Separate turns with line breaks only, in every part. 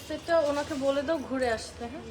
সেটটা ওনাকে বলে দাও ঘুরে আসতে। হ্যাঁ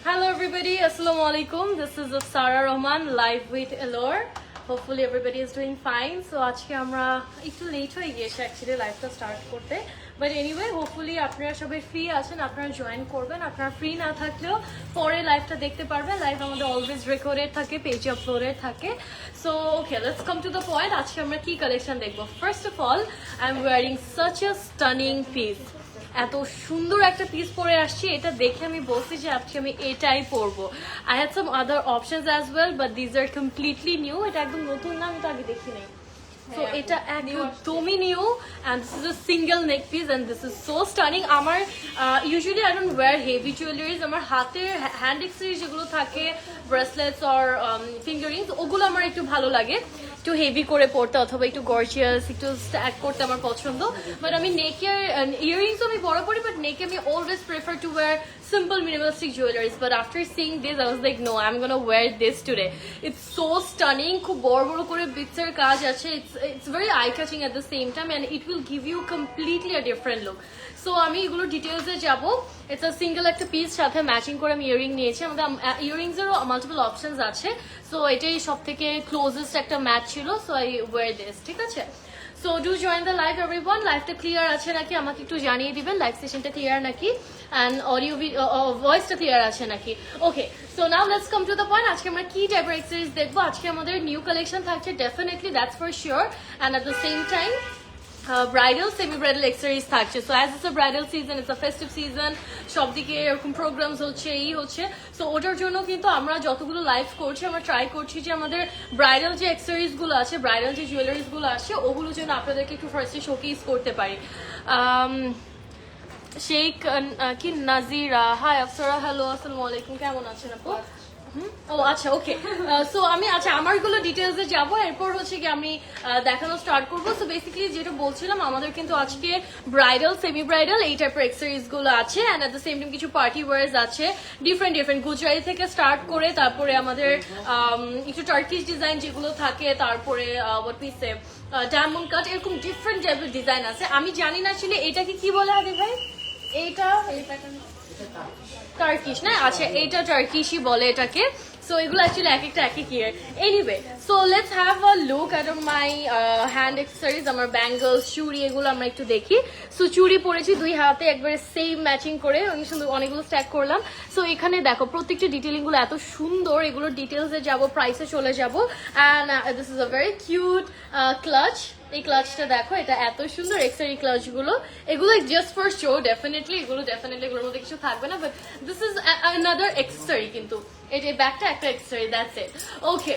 Hello everybody, Assalamu alaikum. This is Sara Rahman live with Elor. Hopefully everybody is doing fine. So আজকে আমরা একটু লেট হয়ে গিয়েছে অ্যাকচুয়ালি লাইভটা স্টার্ট করতে, বাট এনিওয়ে হোপফুলি আপনারা সবাই ফ্রি আছেন, আপনারা জয়েন করবেন। আপনারা ফ্রি না থাকলেও পরে লাইভটা দেখতে পারবেন। লাইভ আমাদের অলওয়েজ রেকর্ডেড থাকে, পেজে আপলোডেড থাকে। So okay, let's come to the point. আজকে আমরা কি কালেকশন দেখবো? First of all, I am wearing such a stunning piece. এত সুন্দর একটা পিস পরে আসছি, এটা দেখে আমি বলছি যে আজকে আমি এটাই পরবো। I had some other options as well, but these are completely new. এটা একদম নতুন না, আমি তো আগে দেখি নাই। So এটা একদমই new, and this is a single neck piece and this is so stunning. আমার usually I don't wear heavy jewelries. আমার হাতের হ্যান্ড অ্যাক্সেসরিজ যেগুলো থাকে, ব্রেসলেটস অর ফিঙ্গারিংস, ওগুলো আমার একটু ভালো লাগে একটু হেভি করে পরতে, অথবা একটু গর্জিয়াস একটু স্ট্যাক করতে আমার পছন্দ। বাট আমি নেকের ইয়াররিংসও আমি বড় পরি, বাট নেকে আমি always prefer to wear simple minimalistic jewelries. But after seeing this I was like, no, I'm gonna wear this today. It's so stunning. খুব বড় বড় করে bits এর কাজ আছে। It's very eye catching at the same time and it will give you completely a different look. So আমি এগুলো details এ যাব। It's a single একটা পিস, সাথে ম্যাচিং করে আমি ইয়াররিং নিয়েছি। আমাদের ইয়াররিংস এরও মাল্টিপল অপশনস আছে। সো এটাই সবথেকে ক্লোজেস্ট একটা ম্যাচ ছিল। সো আই ওয়্যার দিস, ঠিক আছে? So do join the live everyone. লাইভটা ক্লিয়ার আছে নাকি আমাকে একটু জানিয়ে দিবেন, লাইভ সেশনটা ক্লিয়ার নাকি, and audio ভয়েসটা ক্লিয়ার আছে নাকি। Okay, so now let's come to the point. আজকে আমরা কি টাইপের অ্যাক্সেসরিজ দেখবো? আজকে আমাদের নিউ কালেকশন থাকছে definitely, that's for sure, and at the same time bridal semi bridal accessories থাকছে। So as it's a bridal season, it's a festive season, সব দিকে এরকম প্রোগ্রামস হচ্ছে, এই হচ্ছে। সো ওটার জন্য কিন্তু আমরা যতগুলো লাইভ করছি, আমরা ট্রাই করছি যে আমাদের ব্রাইডাল যে অ্যাক্সেসরিজ গুলো আছে, ব্রাইডাল যে জুয়েলারিজ গুলো আছে, ওগুলো যেন আপনাদেরকে একটু ফার্স্টে শোকেস করতে পারি। শেখ কি নাজিরা, হাই আফসারা, হ্যালো, আসসালামু আলাইকুম, কেমন আছেন আপু? ও আচ্ছা, ওকে। সো আমি আমারগুলো ডিটেলসে যাব, এরপর হচ্ছে কি আমি দেখানো স্টার্ট করবো। সো বেসিক্যালি যেটা বলছিলাম, আমাদের কিন্তু আজকে ব্রাইডাল সেমি ব্রাইডাল এই টাইপের অ্যাক্সেসরিজ গুলো আছে, and at the same time কিছু পার্টি ওয়ার্স আছে, ডিফারেন্ট গুজরাটি থেকে স্টার্ট করে, তারপরে আমাদের একটু টার্কিশ ডিজাইন যেগুলো থাকে, তারপরে what we say diamond cut, এরকম ডিফারেন্ট টাইপের ডিজাইন আছে। আমি জানি না আসলে এটাকে কি বলে আগে ভাই, এইটা টার্কিশ না? আচ্ছা, এইটা টার্কিশই বলে এটাকে। সো এগুলো অ্যাকচুয়ালি এক একটা এক এক ইয়ার। Anyway, so let's have a look at my hand accessories. আমার ব্যাঙ্গলস, চুড়ি, এগুলো আমরা একটু দেখি। সো চুড়ি পরেছি দুই হাতে একবারে সেম ম্যাচিং করে, অনেক সুন্দর, অনেকগুলো স্ট্যাক করলাম। সো এখানে দেখো প্রত্যেকটা ডিটেলিং গুলো এত সুন্দর, এগুলো ডিটেলসে যাব, প্রাইসে চলে যাবো। And this is a very cute clutch. এই ক্লাচটা দেখো, এটা এত সুন্দর এক্সেসরি ক্লাচ গুলো, এগুলো জাস্ট ফর শো। ডেফিনেটলি এগুলোর মধ্যে কিছু থাকবে না, but this is another accessory. কিন্তু এই ব্যাগটা একটা accessory, that's it. Okay,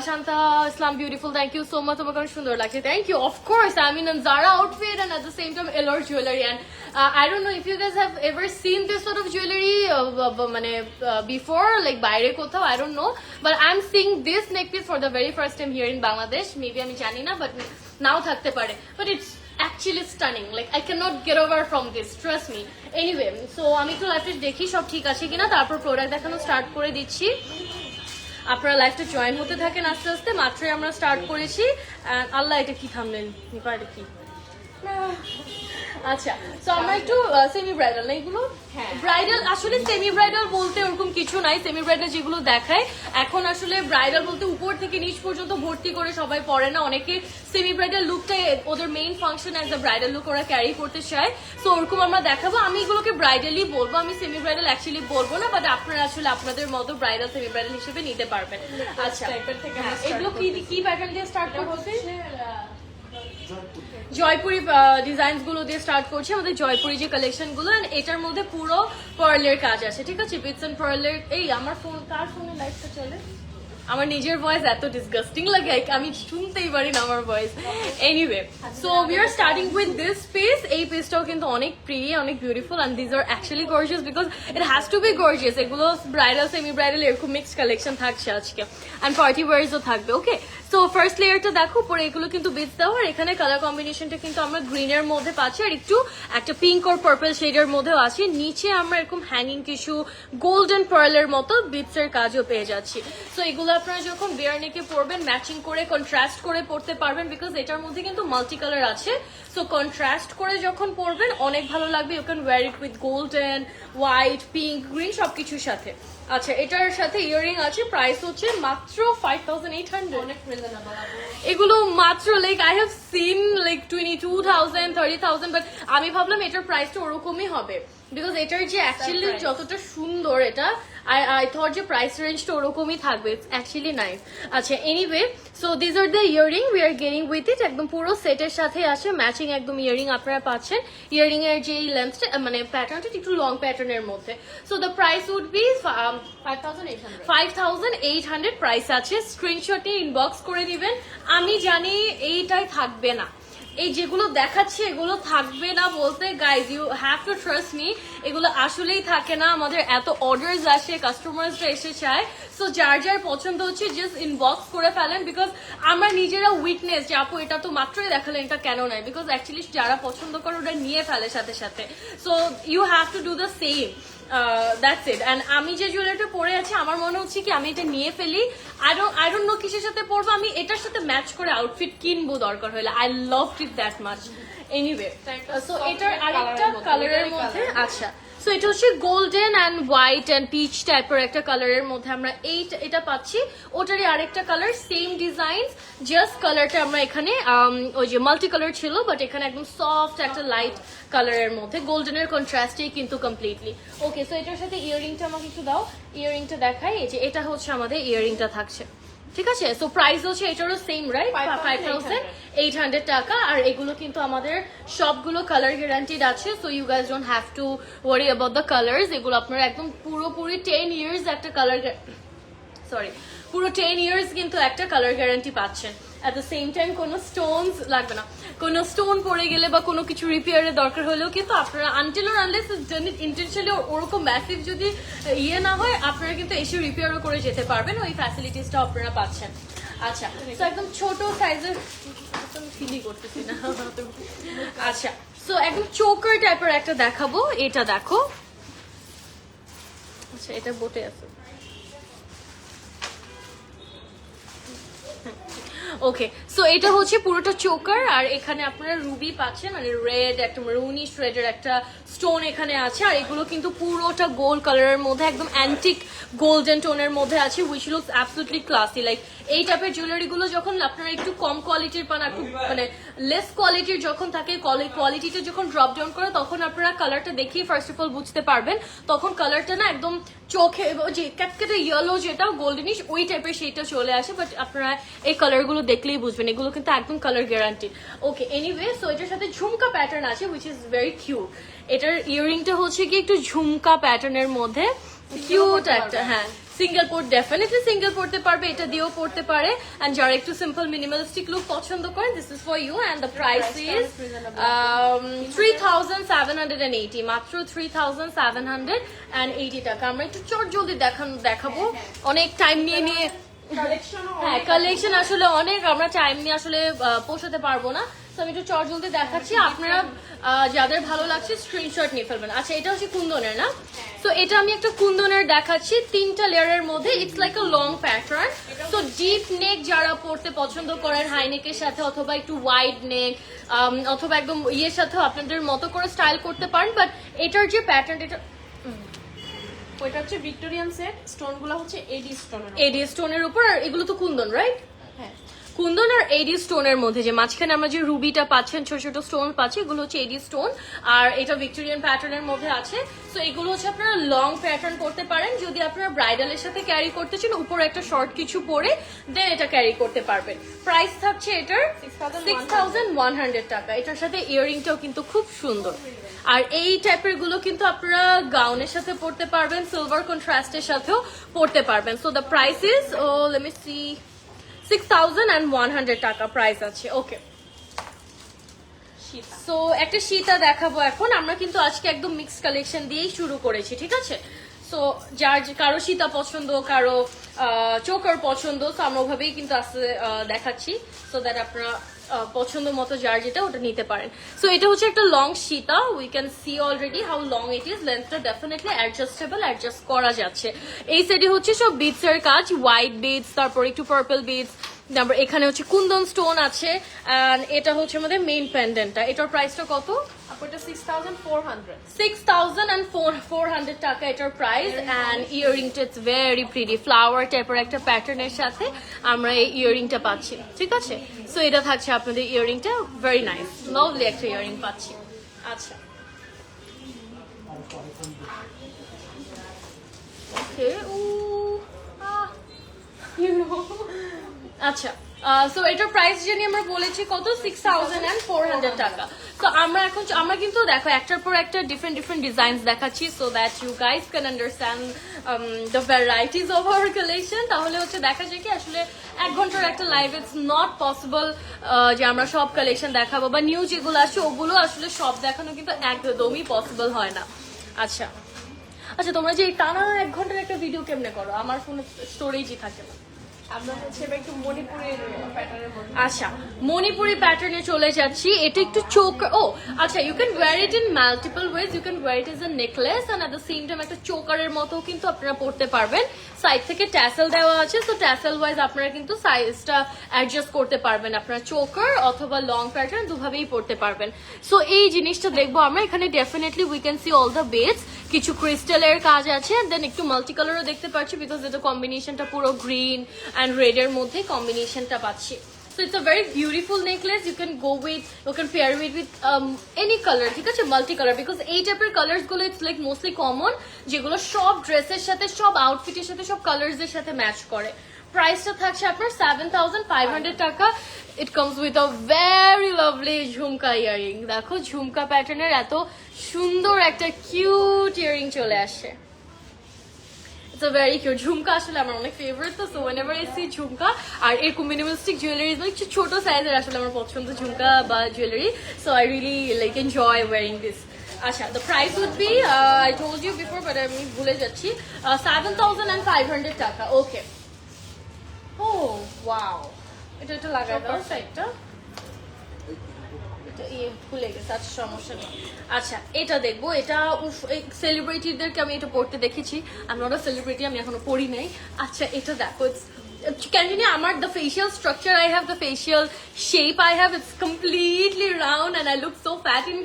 Shanta Islam beautiful, thank you so much, তোমাকে অনেক সুন্দর লাগছে, thank you. Of course I mean Zara outfit and at the same time Elor jewelry, and I don't know if you guys have ever seen this sort of jewelry মানে before, like বাইরে কোথাও, I don't know, but I'm seeing this neck piece for the very first time here in Bangladesh. Maybe আমি জানি না, but নাও থাকতে পারে, but it's actually stunning. Like I cannot get over from this, trust me. Anyway, so আমি একটু লাইভটা দেখি সব ঠিক আছে কিনা, তারপর প্রোডাক্ট দেখানো স্টার্ট করে দিচ্ছি। আপনারা লাইভটা জয়েন হতে থাকেন আস্তে আস্তে, মাত্রই আমরা স্টার্ট করেছি। আল্লাহ, এটা কি থামলেন, এটা কি? আচ্ছা, তো আমরা একটু সেমি ব্রাইডাল না এগুলো, ব্রাইডাল আসলে সেমি ব্রাইডাল বলতে ওরকম কিছু নাই। সেমি ব্রাইডাল যেগুলো দেখায় এখন, আসলে ব্রাইডাল বলতে উপর থেকে নিচ পর্যন্ত ভর্তি করে সবাই পরে না, অনেকে সেমি ব্রাইডাল লুকটাই ওদের main function as a bridal look ওরা ক্যারি করতে চায়। সো ওরকম আমরা দেখাবো। আমি এগুলোকে ব্রাইডালই বলবো, আমি সেমি ব্রাইডাল অ্যাকচুয়ালি বলবো না, বাট আপনারা আসলে আপনাদের মতো ব্রাইডাল সেমি ব্রাইডাল হিসেবে নিতে পারবেন। আচ্ছা, এগুলো কি প্যাটার্ন দিয়ে স্টার্ট করছে? জয়পুরি ডিজাইনস গুলো দিয়ে স্টার্ট করছি, আমাদের জয়পুরি যে কালেকশন গুলো, এটার মধ্যে পুরো পার্লের কাজ আছে, ঠিক আছে, বিটস এন্ড পার্লের। এই আমার ফোন, কার ফোনে লাইটটা চলে? আমার নিজের ভয়েস এত ডিসগাস্টিং লাগে আমি শুনতেই পারি না আমার voice. Anyway, so we are starting with this piece. এই পিসটাও কিন্তু অনেক প্রিটি, অনেক beautiful, and this are actually gorgeous because it has to be gorgeous. এগুলো ব্রাইডাল, সেমি ব্রাইডাল এরকম মিক্সড কালেকশন থাকছে আজকে, এন্ড পার্টি ওয়ার্সও থাকবে। ওকে, সো ফার্স্ট লেয়ারটা দেখো, পরে এগুলো কিন্তু বিটস দেওয়া, আর এখানে কালার কম্বিনেশনটা কিন্তু আমরা গ্রিনের মধ্যে পাচ্ছি, আর একটু একটা পিঙ্ক আর পার্পল শেডের মধ্যেও আছে। নিচে আমরা এরকম হ্যাঙ্গিং কিছু গোল্ডেন পার্লের মতো বিটস এর কাজও পেয়ে যাচ্ছি। সো এগুলো আপনারা যখন বেয়ার নেকে পরবেন ম্যাচিং করে কন্ট্রাস্ট করে পরতে পারবেন, বিকজ এটার মধ্যে কিন্তু মাল্টি কালার আছে। সো কন্ট্রাস্ট করে যখন পরবেন অনেক ভালো লাগবে। You can wear it with golden, white, pink, green সবকিছুর সাথে। আচ্ছা, এটার সাথে ইয়ারিং আছে, প্রাইস হচ্ছে মাত্র 5800।
অনেক রিজনেবল।
এগুলো মাত্র like I have seen like 22,000, 30,000, but আমি ভাবলাম এটার প্রাইসটা ওরকমই হবে, বিকজ এটার যে অ্যাকচুয়ালি যতটা সুন্দর এটা, I thought যে প্রাইস রেঞ্জটা ওরকমই থাকবে। It's actually nice. আচ্ছা, anyway, so this are the earring we are getting with it. একদম পুরো সেটের সাথে আসে ম্যাচিং একদম ইয়ারিং আপনারা পাচ্ছেন। ইয়ারিং এর যে লেন্থটা মানে প্যাটার্নটা একটু লং প্যাটার্নের মধ্যে। So the price would be 5800 price আছে। স্ক্রিনশট নিয়ে ইনবক্স করে দিবেন। আমি জানি এইটাই থাকবে না, এই যেগুলো দেখাচ্ছি এগুলো থাকবে না বলতে, guys you have to trust me, এগুলো আসলেই থাকে না। আমাদের এত অর্ডার্স আসে, কাস্টমার্সরা এসে চায়। সো যার যার পছন্দ হচ্ছে জাস্ট ইনবক্স করে ফেলেন, বিকজ আমরা নিজেরা উইটনেস যে আপু এটা তো মাত্রই দেখালেন, এটা কেন নয়, বিকজ অ্যাকচুয়ালি যারা পছন্দ করে ওটা নিয়ে ফেলে সাথে সাথে। So you have to do the same, that's it. And আমি যে জুয়েলারিটা পরে আছি আমার মনে হচ্ছে কি আমি এটা নিয়ে ফেলি, আই ডোন্ট নো কিসের সাথে পরবো, আমি এটার সাথে ম্যাচ করে আউটফিট কিনবো দরকার হলে। I love it that much. Anyway, so এটার আরেকটা কালারের মধ্যে, আচ্ছা, সো এটা হচ্ছে golden and white and peach টাইপের একটা কালারের মধ্যে আমরা এটা পাচ্ছি। ওটারই আরেকটা কালার, সেম ডিজাইন, জাস্ট কালারটা আমরা এখানে ওই যে মাল্টি কালার ছিল, বাট এখানে একদম সফট একটা লাইট কালারের মধ্যে গোল্ডেনের কন্ট্রাস্টেই কিন্তু কমপ্লিটলি। ওকে, সো এটার সাথে ইয়ারিংটা আমাকে একটু দাও, ইয়ারিংটা দেখাই। এই যে এটা হচ্ছে আমাদের ইয়ারিংটা থাকছে, ঠিক আছে। সো প্রাইস হচ্ছে এটারও সেম, রাইট, 5800 টাকা। আর এগুলো কিন্তু আমাদের সবগুলো কালার গ্যারান্টিড আছে। So you guys don't have to worry about the colours. এগুলো আপনারা একদম পুরোপুরি 10 ইয়ার্স একটা কালার, সরি পুরো 10 ইয়ার্স কিন্তু একটা কালার গ্যারান্টি পাচ্ছেন। অ্যাট দ্য সেম টাইম কোনো স্টোনস লাগবে না, কোনো স্টোন পড়ে গেলে বা কোনো কিছু রিপেয়ারের দরকার হলেও কিন্তু আপনারা আনটিল অর আনলেস ইন্টেনশনালি ওরকম ম্যাসিভ যদি ইয়ে না হয়, আপনারা কিন্তু এসে রিপেয়ারও করে যেতে পারবেন, ওই ফ্যাসিলিটিসটা আপনারা পাচ্ছেন। আচ্ছা, তো একদম ছোট সাইজের ফিলি করতেছি না। আচ্ছা, সো একদম চোকার টাইপের একটা দেখাবো, এটা দেখো। আচ্ছা, এটা বোটে আছে। ওকে, সো এটা হচ্ছে পুরোটা চোকার, আর এখানে আপনারা রুবি পাচ্ছেন, মানে রেড একটা মেরুনিশ রেডের একটা স্টোন এখানে আছে। আর এগুলো কিন্তু পুরোটা গোল্ড কালারের মধ্যে একদম অ্যান্টিক গোল্ডেন টোনের মধ্যে আছে, which looks absolutely classy. Like এই টাইপের জুয়েলারি গুলো যখন আপনারা একটু কম কোয়ালিটির পান, একটু মানে লেস কোয়ালিটির যখন থাকে, কোয়ালিটিটা যখন ড্রপ ডাউন করে, তখন আপনারা কালারটা দেখিয়ে ফার্স্ট অফ অল বুঝতে পারবেন। তখন কালারটা না একদম চোখে যে ক্যাটকেটে ইয়েলো যেটা গোল্ডেনিশ ওই টাইপের সেইটা চলে আসে, বাট আপনারা এই কালারগুলো দেখলেই বুঝবেন এগুলো কিন্তু একদম কালার গ্যারান্টি। ওকে, এনিওয়ে, সো এটার সাথে ঝুমকা প্যাটার্ন আছে, উইচ ইজ ভেরি কিউট। এটার ইয়ারিংটা হচ্ছে কি একটু ঝুমকা প্যাটার্নের মধ্যে কিউট একটা, হ্যাঁ সিঙ্গেল পোর্ট, ডেফিনেটলি সিঙ্গেল পড়তে পারবে, এটা দিয়েও পড়তে পারে। এন্ড যারা একটু সিম্পল মিনিমালিস্টিক লুক পছন্দ করেন, this is for you. And the price is 3780, মাত্র 3780 টাকা। আমরা একটু চট জলদি দেখাবো, অনেক টাইম নিয়ে হ্যাঁ কালেকশন আসলে অনেক, আমরা টাইম নিয়ে আসলে পৌঁছাতে পারবো না। আমি একটু চট জলদি দেখাচ্ছি, আপনারা যাদের ভালো লাগছে স্ক্রিনশট নিয়ে ফেলবেন। আচ্ছা, এটা হচ্ছে কুন্দনের না, তো এটা আমি একটা কুন্দনের দেখাচ্ছি 3টা লেয়ারের মধ্যে। It's like a long pattern. তো ডিপ নেক যারা পড়তে পছন্দ করেন হাই নেকের সাথে, অথবা একটু ওয়াইড নেক, অথবা একদম ইয়ের সাথেও আপনাদের মতো করে স্টাইল করতে পারেন। বাট এটার যে প্যাটার্ন, এটা
ওইটা হচ্ছে ভিক্টোরিয়ান সেট, স্টোন গুলো হচ্ছে এডি
স্টোনের উপর, আর এগুলো তো কুন্দন, রাইট?
হ্যাঁ,
কুন্দন আর এডি স্টোনের মধ্যে যে মাঝখানে আমরা যে রুবিটা পাচ্ছেন, ছোট ছোট স্টোন পাচ্ছি, এগুলো হচ্ছে এডি স্টোন, আর এটা ভিক্টোরিয়ান প্যাটার্নের মধ্যে আছে। সো এগুলো হচ্ছে আপনারা লং প্যাটার্ন করতে পারেন, যদি আপনারা ব্রাইডালের সাথে ক্যারি করতে চান, উপরে একটা শর্ট কিছু পরে দেন এটা ক্যারি করতে পারবেন। প্রাইস থাকছে এটার 6100 টাকা। এটার সাথে ইয়ারিংটাও কিন্তু খুব সুন্দর। আর এই টাইপের গুলো কিন্তু আপনারা গাউনের সাথে পরতে পারবেন, সিলভার কন্ট্রাস্টের সাথেও পরতে পারবেন। So the price is let me see 6100 টাকা প্রাইস আছে। ওকে, সো একটা সীতা দেখাবো এখন। আমরা কিন্তু আজকে একদম মিক্সড কালেকশন দিয়েই শুরু করেছি, ঠিক আছে? সো যার কারো সীতা পছন্দ, কারো চোকার পছন্দ, সো আমরা ওভাবেই কিন্তু আজকে দেখাচ্ছি, সো দ্যাট আপনারা পছন্দ মতো যার যেটা ওটা নিতে পারেন। সো এটা হচ্ছে একটা লং সীতা, we can see already how long it is. লেন্থটা ডেফিনেটলি অ্যাডজাস্টেবল, অ্যাডজাস্ট করা যাচ্ছে। এই সাইডে হচ্ছে সব বিটস এর কাজ, হোয়াইট বিটস, তারপর একটু পার্পল বিটস, তারপর এখানে হচ্ছে কুন্দন স্টোন আছে। এন্ড এটা হচ্ছে আমাদের মেইন পেন্ডেন্টটা। এটার প্রাইসটা কত?
এটা 6400
6400 টাকা এটার প্রাইস। এন্ড ইয়াররিংটা ইটস ভেরি প্রিটি, ফ্লাওয়ার টাইপের একটা প্যাটার্নের সাথে আমরা এই ইয়াররিংটা পাচ্ছি, ঠিক আছে? সো এটা থাকছে আপনাদের ইয়াররিংটা, ভেরি নাইস, লাভলি একটা ইয়াররিং পাচ্ছি। আচ্ছা, ওকে, আচ্ছা, সো এটার প্রাইস জানি আমরা বলেছি কত, 6400 টাকা। তো আমরা কিন্তু দেখো একটার পর একটা ডিফারেন্ট ডিজাইনস দেখাচ্ছি, so that you guys can understand the varieties of our collection. তাহলে হচ্ছে দেখা যায় কি আসলে 1 ঘন্টার একটা লাইভ ইটস নট পসিবল যে আমরা সব কালেকশন দেখাবো, বা নিউ যেগুলো আসে ওগুলো আসলে সব দেখানো কিন্তু একদমই পসিবল হয় না। আচ্ছা, তোমরা যে এই টানা 1 ঘন্টার একটা ভিডিও কেমনে করো? আমার ফোনে স্টোরেজই থাকে না।
আমরা হচ্ছে এবার একটু মণিপুরের প্যাটার্নের মধ্যে।
আচ্ছা, মণিপুরি প্যাটার্নে চলে যাচ্ছি। এটা একটু চোক, আচ্ছা, you can wear it in multiple ways. You can wear it as a necklace and at the same time একটা চোকারের মতো কিন্তু আপনারা পরতে পারবেন। সাইড থেকে ট্যাসেল দেওয়া আছে, তো ট্যাসেল ওয়াইজ আপনারা কিন্তু সাইজটা অ্যাডজাস্ট করতে পারবেন। আপনারা চোকার অথবা লং প্যাটার্ন দুভাবেই পরতে পারবেন। সো এই জিনিসটা দেখবো আমরা এখানে। Definitely we can C all the beds, কিছু ক্রিস্টালের কাজ আছে, দেন একটু মাল্টি কালারও দেখতে পাচ্ছি, বিকজ এটা কম্বিনেশনটা পুরো গ্রিন and red এর মধ্যে কম্বিনেশনটা পাচ্ছি। So it's a very beautiful necklace. You can go with, you can pair it with any color, ঠিক আছে? মাল্টি কালার, বিকজ এই টাইপের কালার্স গুলো ইটস লাইক মোস্টলি কমন, যেগুলো সব ড্রেসের সাথে, সব আউটফিটের সাথে, সব কালার্স এর সাথে ম্যাচ করে। প্রাইসটা থাকছে আপনার 7500 টাকা। ইট comes with a very lovely jhumka earring. দেখো ঝুমকা প্যাটার্নের এত সুন্দর একটা কিউট ইয়ারিং চলে আসে। It's a very cute. ঝুমকা আসলে আমার অনেক ফেভারিট, তো সো whenever I see ঝুমকা আর এরকম মিনিমালিস্টিক জুয়েলারিজ, একটু ছোট সাইজের আসলে আমার পছন্দ ঝুমকা বা jewellery, so I really like enjoy wearing this. আচ্ছা, the price would be I told you before but আমি ভুলে যাচ্ছি, 7500 টাকা। ওকে, ও ওয়াও, এটা লাগাই দাও সাইডটা, খুলে গেছে। আচ্ছা, সমস্যা নেই। আচ্ছা, এটা দেখবো। এটা সেলিব্রিটিদেরকে আমি এটা পড়তে দেখেছি, আমি নট আ সেলিব্রিটি, আমি এখনো পড়ি নাই। আচ্ছা, এটা দেখো, কেন জানি আমার the facial structure I have, the facial shape I have, it's completely round and I look so fat in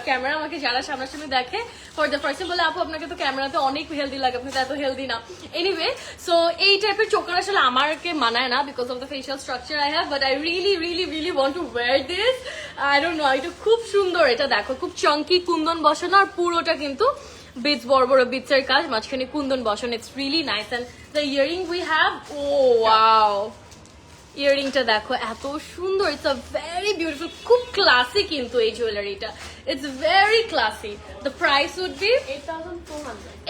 camera. আমাকে যারা সামনাসামনি দেখে for the first time বলে, আপু আপনাকে তো ক্যামেরাতে অনেক হেলদি লাগে, আপনি তো এত হেলদি না। এনিওয়ে, সো এই টাইপের চোকার আসলে আমাকে মানায় না because of the facial structure I have, but I really want to wire this. I don't no, এটা খুব সুন্দর। এটা দেখো, খুব চাঙ্কি কুন্দন বসানো, আর পুরোটা কিন্তু বিটস, বড় বড় বিটস এর কাজ, মাঝখানে কুন্দন বসানো। It's really nice. And the earring we have, oh wow, ইয়ারিংটা দেখো এত সুন্দর। ইটস আ ভেরি বিউটিফুল, খুব ক্লাসি কিন্তু এই জুয়েলারিটা, it's very classy. The price would be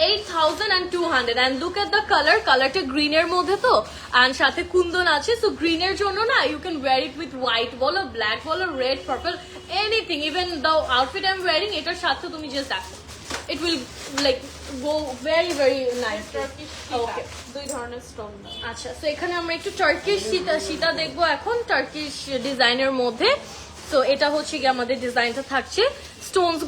8200 and look at the color. কালারটা গ্রিনের মধ্যে তো, and সাথে কুন্দন আছে, সো গ্রিনের জন্য না you can wear it with white বলো, ব্ল্যাক বলো, red, purple, anything. Even the outfit I am wearing, এটার সাথে তুমি জাস্ট দেখো, it will like go very nice. Okay,
দুই ধরনের স্টোন।
আচ্ছা, সো এখানে আমরা একটু টার্কিশ সীতা দেখবো এখন, টার্কিশ ডিজাইনের মধ্যে। সো এটা হচ্ছে কি আমাদের ডিজাইনটা থাকছে। স্টোনস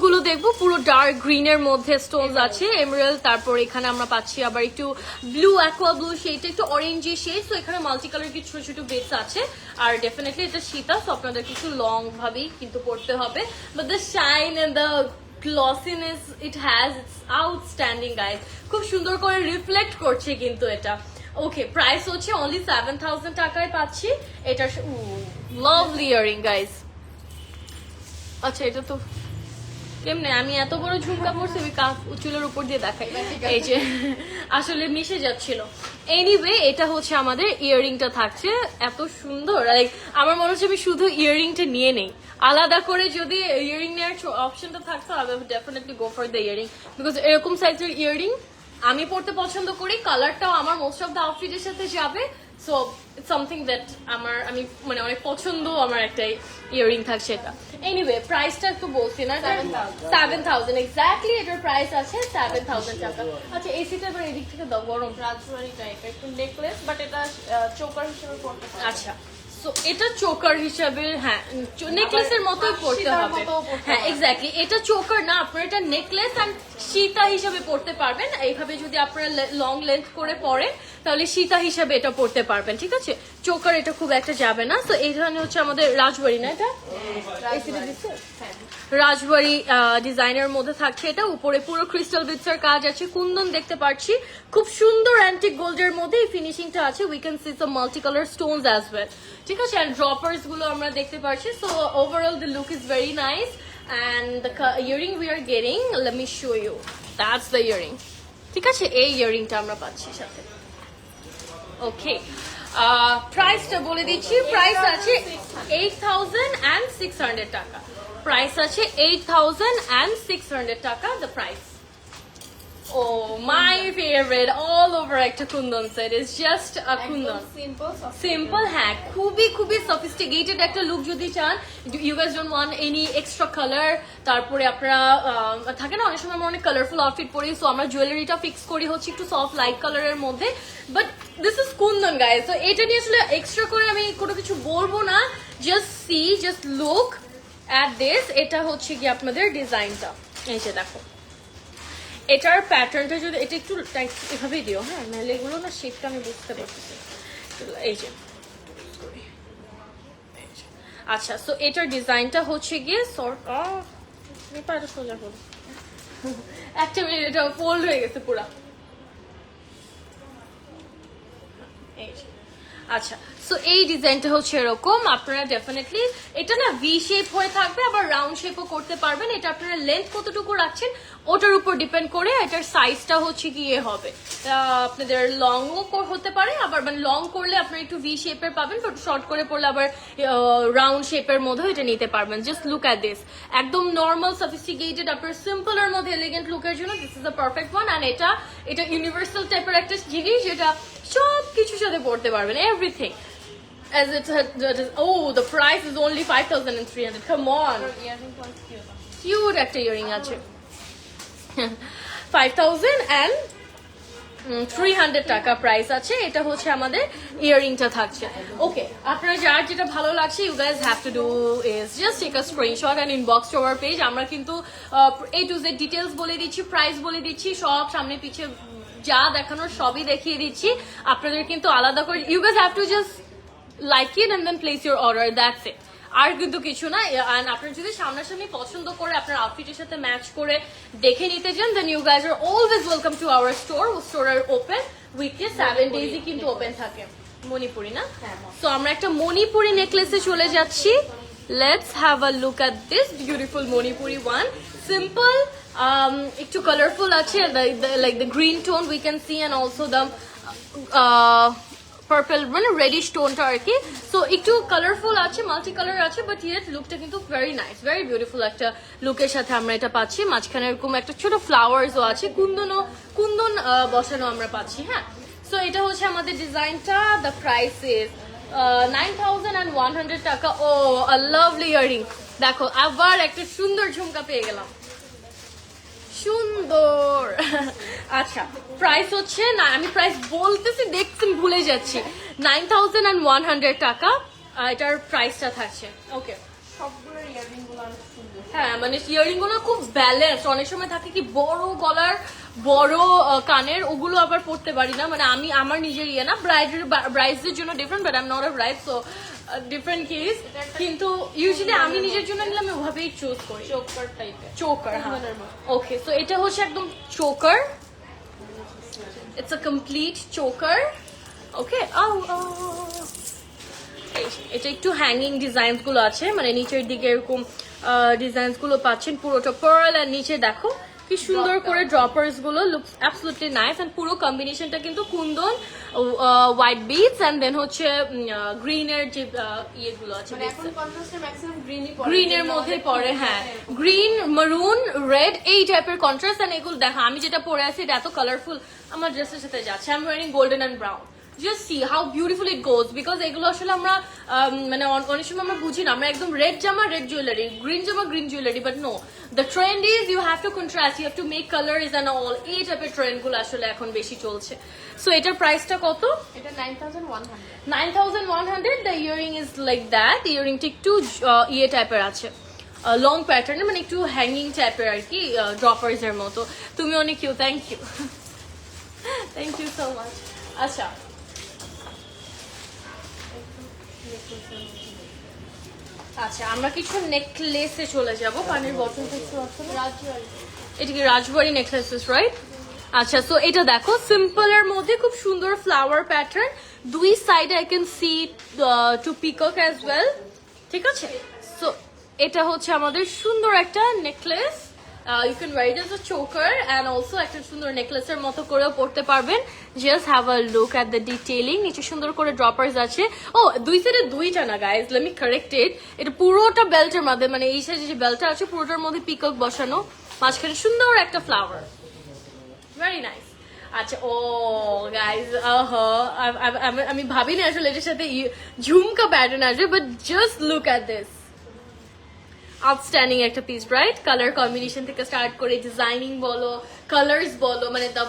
গুলো দেখবো, পুরো ডার্ক গ্রিনের মধ্যে স্টোনস আছে, এমরাল্ড, তারপর এখানে আমরা পাচ্ছি আবার একটু ব্লু, অ্যাকোয়া ব্লু শেডটা একটু অরেঞ্জি শেড। তো এখানে মাল্টি কালার কিছু ছোট ছোট বেডস আছে, আর ডেফিনেটলি এটা সীতা, সো আপনাদের কিছু লং ভাবেই কিন্তু পড়তে হবে, but the shine and the glossiness it has, it's outstanding guys. খুব সুন্দর করে রিফ্লেক্ট করছে কিন্তু এটা। ওকে, প্রাইস হচ্ছে অনলি 7000 টাকায় পাচ্ছি এটা। Lovely earring guys. আচ্ছা, এটা তো কেমনে, আমি এত বড় ঝুমকা পরছি, আমি চুলের উপর দিয়ে দেখাই, এই যে আসলে মিশে যাচ্ছিল। এনিওয়ে এটা হচ্ছে আমাদের ইয়াররিংটা থাকছে এত সুন্দর, লাইক আমার মনে হচ্ছে আমি শুধু ইয়াররিংটা নিয়ে নেই, আলাদা করে যদি ইয়াররিং নেওয়ার অপশনটা থাকতো I will definitely go for the earring, because এরকম সাইজের ইয়াররিং আমি পড়তে পছন্দ করি, কালারটাও আমার মোস্ট অফ দ্য আউটফিটের সাথে যাবে, সো ইটস সামথিং দ্যাট আমি মানে অনেক পছন্দ, আমার একটা ইয়াররিং থাকছে এটা। এনিওয়ে প্রাইসটা একটু বলছি না, 7,000 এক্স্যাক্টলি এটার প্রাইস আছে 7,000 টাকা। আচ্ছা এসিটা এবার এদিক থেকে দাও, গরম।
রাজবাড়ি টাইপের একটু নেকলেস, বাট এটা চোকার হিসেবে পড়তে পারে।
আচ্ছা সো এটা চোকার হিসাবে, হ্যাঁ নেকলেসের মতোই পড়তে
সীতার
হবে,
মতোও পড়তে
হ্যাঁ
হবে।
এক্স্যাক্টলি এটা চোকার না, আপনারা এটা নেকলেস অ্যান্ড সীতা হিসাবে পড়তে পারবেন। এইভাবে যদি আপনারা লং লেন্থ করে পরেন তাহলে সীতা হিসাবে এটা পড়তে পারবেন, ঠিক আছে। চোকার এটা খুব একটা যাবে না। তো এই ধরনের হচ্ছে আমাদের রাজবাড়ি না, এটা এসিটা দিচ্ছে রাজবাড়ি ডিজাইনের মধ্যে থাকছে এটা, উপরে পুরো ক্রিস্টাল বিটসের কাজ আছে, কুন্দন দেখতে পাচ্ছি, খুব সুন্দর অ্যান্টিক গোল্ডের মধ্যে এই ফিনিশিংটা আছে। We can see some multi colour stones as well, ঠিক আছে। অ্যান্ড ড্রপার্স গুলো আমরা দেখতে পাচ্ছি। So overall the look is very nice and the earring we are getting, let me show you, that's the earring, ঠিক আছে। এই ইয়ারিংটা আমরা পাচ্ছি সাথে। ওকে প্রাইসটা বলে দিচ্ছি, প্রাইস আছে 8,600 টাকা, প্রাইস আছে 8,600 টাকা the price. Oh my favourite all over একটা kundan set, is just a kundan simple, হ্যাঁ খুবই খুবই সফিস্টিকেটেড একটা লুক যদি চান, you guys don't want any extra colour, তারপরে আপনারা থাকে না অনেক সময় আমরা অনেক কালারফুল আউটফিট পরি, সো আমরা জুয়েলারিটা ফিক্স করি হচ্ছে একটু সফট লাইট কালারের মধ্যে, but this is Kundan guys. তো এটা নিয়ে আসলে এক্সট্রা করে আমি কোনো কিছু বলবো না, just see, just look at this. এটা হচ্ছে কি আপনাদের ডিজাইনটা, এই যে দেখো এটার প্যাটার্নটা, যদি এটা একটু টাইট এভাবেই দিও, হ্যাঁ নাহলে এগুলো না শেপটা আমি বুঝতে পারতেছি। এই যে আচ্ছা, সো এটার ডিজাইনটা হচ্ছে গিয়ে সোজা হলো একটা মিনিট, এটা ফোল্ড হয়ে গেছে পুরা। আচ্ছা সো এই ডিজাইনটা হচ্ছে এরকম, আপনারা ডেফিনেটলি এটা না ভি শেপ হয়ে থাকবে, আবার রাউন্ড শেপও করতে পারবেন। এটা আপনারা লেন্থ কতটুকু রাখছেন ওটার উপর ডিপেন্ড করে এটার সাইজটা হচ্ছে গিয়ে হবে, আপনাদের লংও হতে পারে, আবার মানে লং করলে আপনারা একটু ভি শেপের পাবেন, বাট শর্ট করে পড়লে আবার রাউন্ড শেপের মধ্যেও এটা নিতে পারবেন। জাস্ট লুক অ্যাট দিস, একদম নর্মাল সফিস্টিকেটেড আপনার সিম্পল এর মধ্যে এলিগেন্ট লুকের জন্য this is the perfect one. And এটা ইউনিভার্সাল টাইপের একটা জিনিস, যেটা সব কিছুর সাথে পড়তে পারবেন, everything. As it is, oh, the price is only 5,300. Come on, cute একটা ইয়ারিং আছে 5,300 টাকা প্রাইস আছে। এটা হচ্ছে আমাদের ইয়ারিংটা থাকছে। ওকে আপনারা যার যেটা ভালো লাগছে, you guys have to do is just take a screenshot and inbox to our page. আমরা কিন্তু A to Z ডিটেলস বলে দিচ্ছি, প্রাইস বলে দিচ্ছি, সব সামনে পিছে যা দেখানোর সবই দেখিয়ে দিচ্ছি। আপনাদের কিন্তু আলাদা করে you guys have to just like it and then place your order, that's it, আর কিন্তু কিছু না। এন্ড আপনার যদি সামনাসামনি পছন্দ করে আপনার আউটফিটের সাথে ম্যাচ করে দেখে নিতে চান, then you guys are always welcome to our store. Store আর ওপেন উইকলি 7 ডেজই কিন্তু ওপেন থাকে। মণিপুরি না, সো আমরা একটা মণিপুরি নেকলেসে চলে যাচ্ছি। Let's have a look at this beautiful Manipuri one, simple, একটু কালারফুল আছে, like the green tone we can C, and also the purple মানে রেডিশ টোনটা আর কি। সো একটু কালারফুল আছে, মাল্টি কালার আছে, বাট ইয়েট লুকটা কিন্তু ভেরি নাইস, ভেরি বিউটিফুল একটা লুকের সাথে আমরা এটা পাচ্ছি। মাঝখানে এরকম একটা ছোট ফ্লাওয়ার্সও আছে, কুন্দন বসানো আমরা পাচ্ছি। হ্যাঁ সো এটা হচ্ছে আমাদের ডিজাইনটা। দ্য প্রাইস ইজ 9,100 টাকা। ও আ লাভলি ইয়ারিং, দেখো আবার একটা সুন্দর ঝুমকা পেয়ে গেলাম, সুন্দর। আচ্ছা প্রাইস হচ্ছে না, আমি প্রাইস বলতেছি দেখছি ভুলে যাচ্ছি, 9,100 টাকা এটার প্রাইসটা থাকছে। ওকে
সবগুলোর ইয়ারিং গুলো অনেক সুন্দর,
হ্যাঁ মানে ইয়ারিং গুলো খুব ব্যালেন্স। অনেক সময় থাকে কি বড় গলার বড় কানের, ওগুলো আবার পড়তে পারি না, মানে আমি আমার নিজের ইয়ে না, ব্রাইডদের জন্য different, but I am not a bride, so different case. কিন্তু ইউজুয়ালি আমি নিজের জন্য নিলে আমি ওভাবেই চুজ করি,
চোকার টাইপের।
চোকার, ওকে সো এটা হচ্ছে একদম choker, it's a complete choker. Okay এটা একটু হ্যাঙ্গিং ডিজাইনস গুলো আছে, মানে নিচের দিকে এরকম ডিজাইনস গুলো পাচ্ছেন, পুরোটা পার্ল, আর নিচে দেখো কি সুন্দর করে ড্রপার্স গুলো লুকস অ্যাবসলিউটলি নাইস এন্ড পুরো কম্বিনেশনটা কিন্তু kundan white beads and then হচ্ছে গ্রিনের যে ইয়েগুলো আছে
মানে এখন কন্ট্রাস্টে ম্যাক্সিমাম গ্রিনই পড়ে,
গ্রিনের মধ্যে পড়ে, হ্যাঁ গ্রিন মারুন রেড এই টাইপের কন্ট্রাস্ট এন্ড এগুলো দেখো আমি যেটা পরে আছি এটা এত কালারফুল আমার ড্রেসের সাথে যাচ্ছে। I am wearing golden and brown, just see how beautiful it goes, because এগুলো আসলে আমরা মানে অনেক সময় আমরা বুঝি না, আমরা একদম রেড জামা রেড জুয়েলারি, গ্রিন জামা green jewellery, but no, the trend is you have to contrast, you have to make colours and all, এই টাইপের ট্রেন্ড গুলো আসলে এখন বেশি চলছে। সো এটার প্রাইসটা কত?
এটা 9100।
9100, the earring is like that, ইয়ারিংটা একটু ইয়ে টাইপের আছে, লং প্যাটার্নের, মানে একটু হ্যাঙ্গিং টাইপের আর কি, ড্রপার্স এর মতো। তুমি অনেক cute, thank you thank you so much. আচ্ছা আচ্ছা আমরা কিছু নেকলেসে চলে যাব, পানির বটল কিছু আছে না?
রাজবাড়ি,
এটা কি রাজবাড়ি নেকলেসেস রাইট? আচ্ছা সো এটা দেখো সিম্পল এর মধ্যে খুব সুন্দর ফ্লাওয়ার প্যাটার্ন, দুই সাইডে I can see two peacock as well, ঠিক আছে? সো এটা হচ্ছে আমাদের সুন্দর একটা necklace, you can wear it as a choker and also একটা সুন্দর নেকলেসের মতো করেও পড়তে পারবেন। Just have a look at the detailing, নিচে সুন্দর করে ড্রপার্স আছে। ও দুই সাইডে দুইটা না guys, let me correct it, এটা পুরোটা বেল্টের মধ্যে, মানে এই সাইডে যে বেল্টটা আছে পুরোটার মধ্যে পিকক বসানো, মাঝখানে সুন্দর একটা ফ্লাওয়ার, ভেরি নাইস। আচ্ছা ও গাইজ আমি ভাবিনি আসলে এটার সাথে ঝুমকা প্যাটার্ন আসবে, but just look at this, outstanding একটা পিস, রাইট? কালার কম্বিনেশন থেকে স্টার্ট করে ডিজাইনিং বলো, কালার্স বলো, মানে the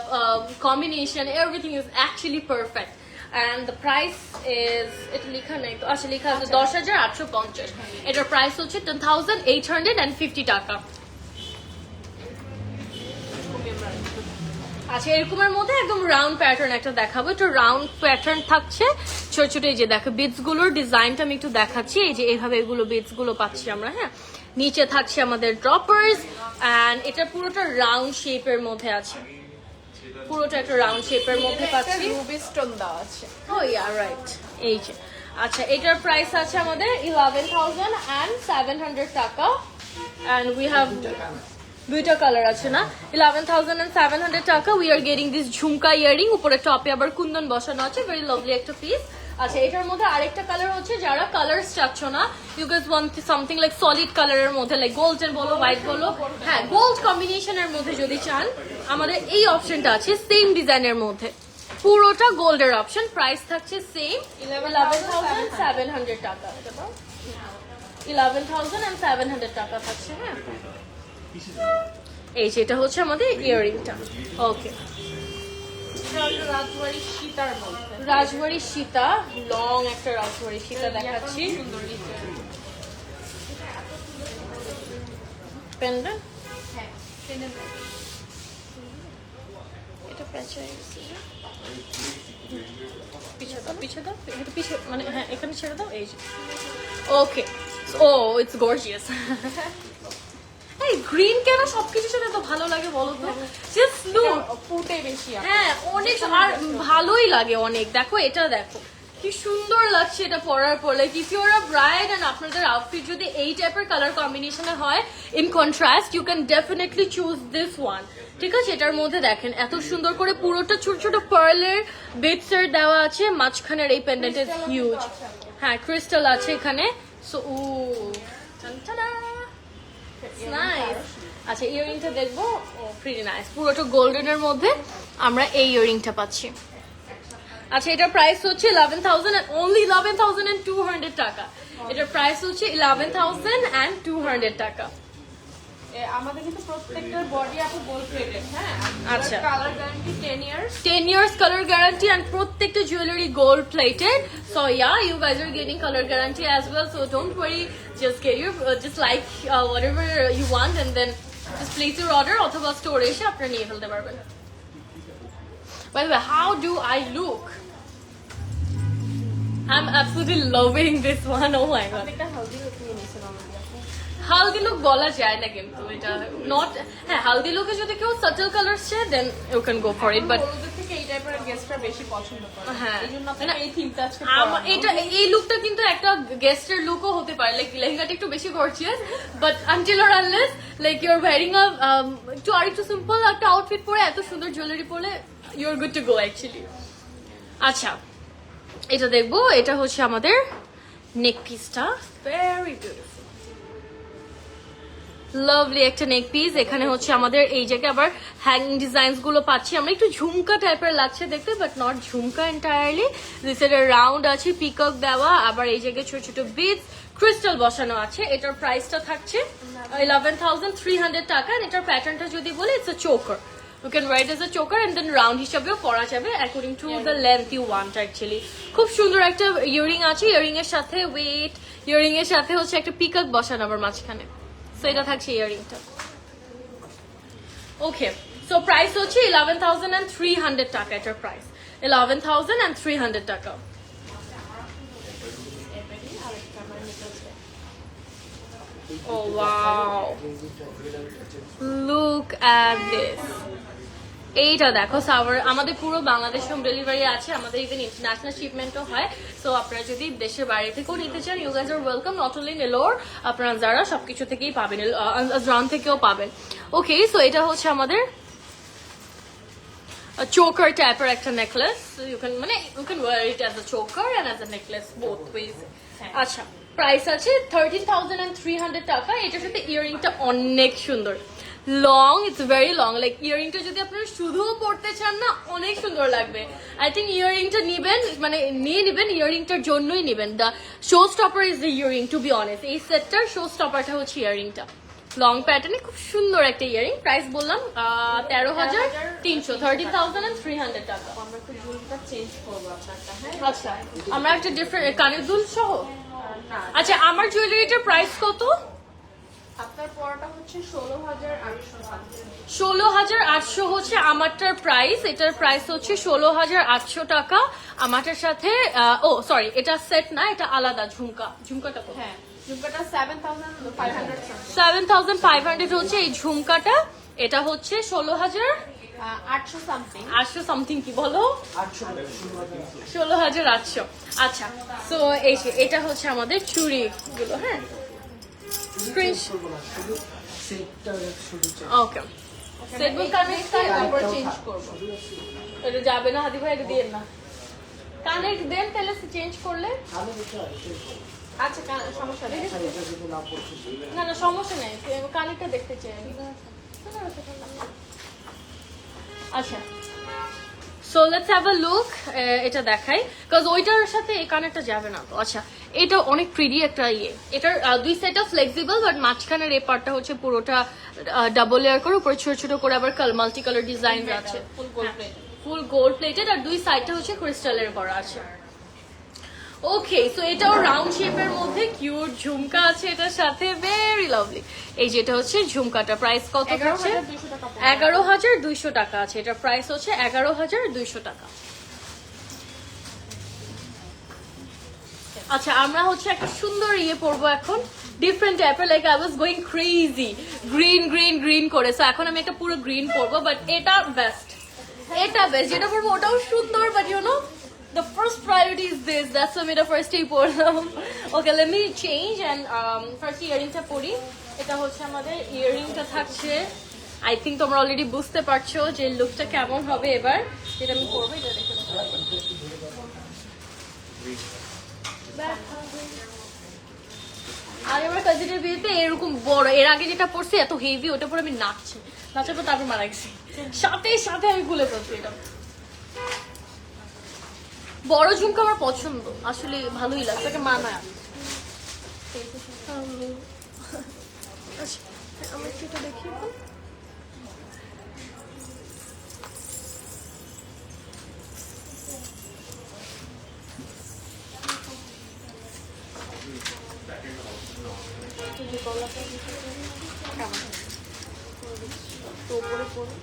combination everything is actually perfect. And the price is, এটা লেখা নেই তো, আচ্ছা লেখা আছে 10,850, এটার প্রাইস হচ্ছে 10,850 টাকা। আচ্ছা এরকমের মধ্যে একদম রাউন্ড প্যাটার্ন একটা দেখাবো, একটু রাউন্ড প্যাটার্ন থাকছে, ছোট ছোট এই যে দেখো বিটস গুলোর ডিজাইনটা আমি একটু দেখাচ্ছি, এই যে এইভাবে এগুলো বিটস গুলো পাচ্ছি আমরা, হ্যাঁ নিচে থাকছে আমাদের ড্রপার্স এন্ড এটা পুরোটা রাউন্ড শেপের মধ্যে আছে, পুরোটা একটা রাউন্ড শেপের মধ্যে পাচ্ছি,
রুবি স্টোন দেওয়া আছে।
ও ইয়া রাইট, এই যে আচ্ছা এটার প্রাইস আছে আমাদের 11,700 টাকা এন্ড উই হ্যাভ দুইটা কালার আছে না, 11,700 টাকা। We are getting this jhumka earring, উপরে টপে আবার কুন্দন বসানো আছে, ভেরি লাভলি একটা পিস। আচ্ছা এটার মধ্যে আরেকটা কালার হচ্ছে, যারা কালার্স চাচ্ছ না, you guys want something like solid কালারের মধ্যে, লাইক গোল্ডেন বলো হোয়াইট বলো, হ্যাঁ গোল্ড কম্বিনেশনের মধ্যে যদি চান, আমাদের এই অপশনটা আছে সেম ডিজাইনের মধ্যে, পুরোটা গোল্ডের অপশন, প্রাইস থাকছে সেম 11,700 টাকা, 11,700 টাকা থাকছে, হ্যাঁ এই যেটা হচ্ছে আমাদের ইয়ারিংটা। ওকে
রাজবাড়ি সীতার মধ্যে,
রাজবাড়ি সীতা, লং একটা রাজবাড়ি সীতা দেখাচ্ছি, পেন্ডেন্ট,
হ্যাঁ
এটা প্যাচ হয়ে গেছে, পিছে দাও পিছে দাও, এটা পিছে মানে হ্যাঁ এখানে ছেড়ে দাও, এই যে ওকে। ও ইটস গর্জিয়াস। এই গ্রিন কেন সবকিছুর সাথে তো ভালো লাগে বলো তো, জাস্ট লুক,
ফুটে বেশি আছে।
হ্যাঁ অনেক আর ভালোই লাগে অনেক। দেখো এটা দেখো কি সুন্দর লাগছে এটা পরার পর, like if you are a bride and আপনাদের আউটফিট যদি এই টাইপের কালার কম্বিনেশনে হয় in contrast, you can definitely choose this one, ঠিক আছে? এটার মধ্যে দেখেন এত সুন্দর করে পুরোটা ছোট ছোট পার্লের বিটস এর দেওয়া আছে, মাঝখানের এই পেন্ডেন্ট ইজ হিউজ, হ্যাঁ ক্রিস্টাল আছে এখানে, সো ও নাইস। আচ্ছা ইয়ারিংটা দেখবো, ও প্রিটি নাইস, পুরোটা গোল্ডেনের মধ্যে আমরা এই ইয়ারিংটা পাচ্ছি। আচ্ছা এটার প্রাইস হচ্ছে 11,000 only 11,200 টাকা, এটার প্রাইস হচ্ছে 11,200 টাকা।
আমাদের কিন্তু প্রত্যেকটার বডি আপু গোল্ড প্লেটেড, হ্যাঁ
আচ্ছা
colour guarantee 10 years,
10 years color guarantee and প্রত্যেকটা jewelry gold plated, so yeah you guys are getting color guarantee as well, so don't worry, just get your just like whatever you want and then just place your order অথবা স্টোরে এসে আপনারা নিয়ে ফেলতে পারবেন। By the way, how do I look? I'm absolutely loving this one, oh my god,
একটা healthy look নিয়ে নিছেন আমাদের আপু।
হালদি লুক বলা যায় না কিন্তু এটা নট, হ্যাঁ হালদি লুকে যদি কেউ সাটল কালার চায় then you can go for it, but
হলুদের থেকে এই টাইপের গেস্টরা বেশি পছন্দ করে।
হ্যাঁ।
এইজন্য আপনাকে এই থিমটা আজকে
এটা এই লুকটা কিন্তু একটা গেস্টের লুকও হতে পারে, লাইক লেহেঙ্গাটা একটু বেশি gorgeous, but until or unless like you are wearing a একটু আরেকটু সিম্পল একটা আউটফিট পরে এত সুন্দর জুয়েলারি পরে you are good to go actually. আচ্ছা, এটা দেখবো, এটা হচ্ছে আমাদের নেক পিসটা, ভেরি বিউটিফুল, লাভলি একটা নেক পিস। এখানে হচ্ছে আমাদের এই জায়গায় আবার হ্যাঙ্গিং ডিজাইনস গুলো পাচ্ছি আমরা, একটু ঝুমকা টাইপের লাগছে দেখতে, but not jhumka entirely. This এর রাউন্ড আছে, পিকক দেওয়া, আবার এই জায়গায় ছোট ছোট বিটস ক্রিস্টাল বসানো আছে। এটার প্রাইসটা থাকছে 11,300 টাকা। আর এটার প্যাটার্নটা যদি বলি, it's a choker, you can wear it as a choker and then round হিসাবেও পরা যাবে according to the length you want actually। খুব সুন্দর একটা ইয়ারিং আছে, ইয়ারিং এর সাথে ওয়েট, ইয়ারিং এর সাথে হচ্ছে একটা পিকক বসানো আবার মাঝখানে, সো এটা থাকছে ইয়ারিংটা। ওকে, সো প্রাইস হচ্ছে 11,300 টাকা, এটার প্রাইস 11,300 টাকা। Oh wow, look at this। এইটা দেখো, সাওয়ার আমাদের পুরো বাংলাদেশ হোম ডেলিভারি আছে, আমাদের ইভেন ইন্টারন্যাশনাল শিপমেন্টও হয়। সো আপনারা যদি দেশের বাইরে থেকেও নিতে চান, you guys are welcome, not only Nellore, আপনারা যারা সবকিছু থেকেই পাবেন, আজরান থেকেও পাবেন। ওকে, সো এটা হচ্ছে আমাদের চোকার টাইপের একটা necklace, you can wear it as a choker and as a necklace, both ways. আচ্ছা, প্রাইস আছে 13,300 টাকা। এটার সাথে ইয়ারিংটা অনেক সুন্দর, long, it's very long, like ইয়ারিংটা যদি আপনারা শুধুও পড়তে চান না, অনেক সুন্দর লাগবে। আই থিঙ্ক ইয়ারিংটা নিবেন, মানে নিয়ে নিবেন, ইয়ারিংটার জন্যই নিবেন। The showstopper is the earring, to be honest. এই সেটটার শো স্টপারটা হচ্ছে ইয়ারিংটা, লং প্যাটার্নে খুব সুন্দর একটা ইয়ারিং। প্রাইস বললাম 13,300, 13,300 টাকা।
আমরা একটু জুলটা চেঞ্জ করবো আপনারটা। হ্যাঁ,
আচ্ছা, আমরা একটা ডিফারেন্ট কানের দুল সহ।
না,
আচ্ছা, আমার জুয়েলারিটার প্রাইস কত?
আপনার পড়াটা হচ্ছে 16,800।
16,800 হচ্ছে আমারটার প্রাইস। এটার প্রাইস হচ্ছে 16,800 টাকা। আমারটার সাথে ও সরি, এটা সেট না, এটা আলাদা ঝুমকা। ঝুমকাটা কত?
হ্যাঁ, ঝুমকাটা 7,500।
7,500 হচ্ছে এই ঝুমকাটা। এটা হচ্ছে
800 সামথিং।
800 সামথিং, কি বলো? 16,800। আচ্ছা, সো এই যে এটা হচ্ছে আমাদের চুড়ি গুলো। হ্যাঁ, ওকে, সেটবুক কানেক্ট
তারপর চেঞ্জ করবো।
এটা যাবে না হাদি ভাই, এটা দিয়ে না, কানেক্ট দেন, তাহলে চেঞ্জ করলে।
আচ্ছা, সমস্যা নেই।
না না, সমস্যা নেই, কানেক্টটা দেখতে চাই আমি। আচ্ছা, so let's have a look. এটা দেখাই, বিকজ ওইটার সাথে এই কানেরটা যাবে না তো। আচ্ছা, এটা অনেক প্রিটি একটা ইয়ে। এটার দুই সাইডটা ফ্লেক্সিবল, বাট মাঝখানের এই পার্টটা হচ্ছে পুরোটা ডাবল লেয়ার করে, উপরে ছোট ছোট করে আবার মাল্টি কালার ডিজাইন আছে, ফুল গোল্ড প্লেটেড, আর দুই সাইডটা হচ্ছে ক্রিস্টালের করা আছে। ওকে, সো এটাও রাউন্ড শেপের মধ্যে কিউট ঝুমকা আছে এটার সাথে, ভেরি লাভলি। এই যেটা হচ্ছে ঝুমকাটা, প্রাইস কত হচ্ছে? 11,200 টাকা আছে। এটার প্রাইস হচ্ছে 11,200 টাকা। আচ্ছা, আমরা হচ্ছে একটা সুন্দর ইয়ে পরবো এখন, ডিফারেন্ট টাইপের, like I was going crazy green green green করে। সো এখন আমি একটা পুরো গ্রিন পরবো, বাট এটা বেস্ট, এটা বেস্ট। যেটা পরবো ওটাও সুন্দর, but you know the first priority is this, that's why the first day পরলাম। Okay, let me change and first ইয়ারিংটা পরি। এটা হচ্ছে আমাদের ইয়ারিংটা থাকছে, আই থিঙ্ক তোমরা অলরেডি বুঝতে পারছো যে লুকটা কেমন হবে এবার, যেটা আমি পরবো। এটা দেখে আগে আমার কাজিনের বিয়েতে এরকম বড়, এর আগে যেটা পরছি এত হেভি, ওটা পরে আমি নাচছি, নাচার পর তারপর মারা গেছি, সাথে সাথে আমি খুলে ফেলছি। এটা বড় ঝুমকা আমার পছন্দ, আসলে ভালোই লাগে, তাকে মানায়। আমি এটা দেখি, তো উপরে পড়ে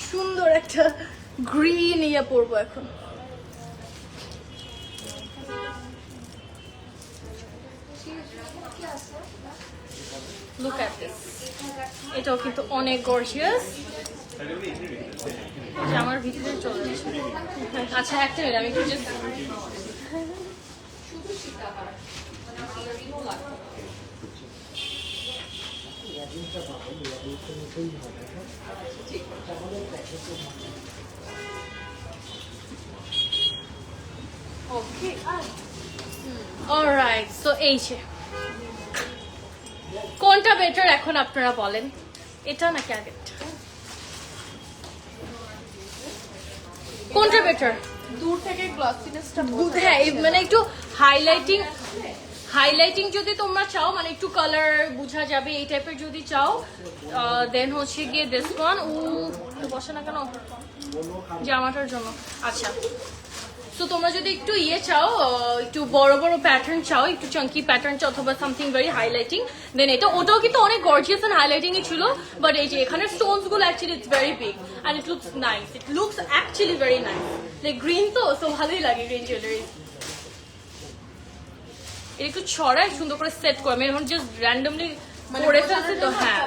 সুন্দর একটা গ্রিন ইয়ে পরবো এখন। Look at this. এটাও কিন্তু অনেক গর্জিয়াস। আমার ভিতরে চলে যাচ্ছে। আচ্ছা একটা মিনিট, আমি একটু জাস্ট ওকে অলরাইট। সো এই যে কোনটা বেটার এখন আপনারা বলেন, এটা নাকি আগেরটা? কোনটা বেটার?
দূর থেকে গ্লসিনেসটা
হ্যাঁ মানে একটু হাইলাইটিং যদি তোমরা চাও, মানে একটু কালার বোঝা যাবে এই টাইপের যদি চাও, দেন হচ্ছে গিয়ে দিস ওয়ান। বসে না কেন জামাটার জন্য? আচ্ছা, তো তোমরা যদি একটু চাও, একটু বড় বড় প্যাটার্ন চাও, একটু চাঙ্কি প্যাটার্ন চাও, অথবা সামথিং ভেরি হাইলাইটিং, দেন এটা ওটাও কিন্তু অনেক গর্জিয়াস এন্ড হাইলাইটিংই ছিল। বাট এই যে এখানে স্টোনস গুলো actually it's very big and it looks nice, it looks actually very nice. Like green তো ভালোই লাগে গ্রিন জুয়েলারি। এটা একটু ছড়ায় সুন্দর করে সেট করে, আমি এখন জাস্ট র্যান্ডমলি করে ফেলছি তো, হ্যাঁ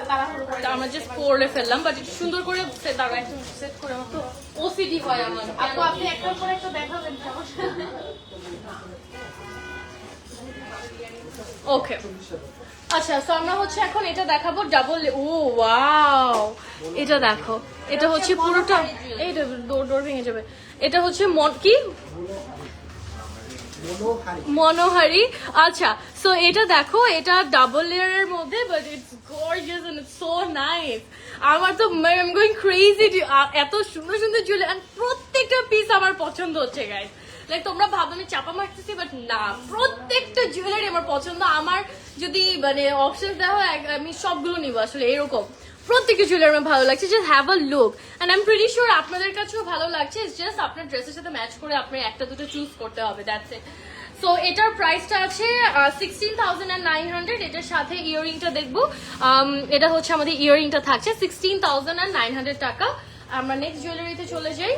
আমরা জাস্ট করে ফেললাম, বাট একটু সুন্দর করে দাঁড়ায় সেট করে। আমার তো ওসিডি হয় আমার।
আপু আপনি একটার পর একটা দেখাবেন, সমস্যা নেই।
ওকে আচ্ছা, তো আমরা হচ্ছে এখন এটা দেখাবো ডাবল। ও ওয়াও, এটা দেখো, এটা হচ্ছে পুরোটা, এই ডোর ভেঙে যাবে। এটা হচ্ছে কি মনোহারি। আচ্ছা, সো এটা দেখো, এটা ডাবল লেয়ারের মধ্যে, but it's gorgeous and it's so nice. আমার তো আই এম গোইং ক্রেজি, এত সুন্দর সুন্দর জুয়েলারি, আর প্রত্যেকটা পিস আমার পছন্দ হচ্ছে গাইস। লাইক তোমরা ভাবো আমি চাপা মারতেছি, বাট না, প্রত্যেকটা জুয়েলারি আমার পছন্দ। আমার যদি মানে অপশন দেওয়া হয় আমি সবগুলো নিবো আসলে, এরকম প্রত্যেকটা জুয়েলারি আমার ভালো লাগছে। Just have a look, and I am pretty sure আপনাদের কাছেও ভালো লাগছে। ইটস জাস্ট আপনার ড্রেসের সাথে ম্যাচ করে আপনার একটা দুটো চুজ করতে হবে, দ্যাটস ইট। সো এটার প্রাইসটা আছে 16,900। এটার সাথে ইয়াররিংটা দেখবো, এটা হচ্ছে আমাদের ইয়াররিংটা থাকছে 16,900 টাকা। আমরা নেক্সট জুয়েলারিতে চলে যাই।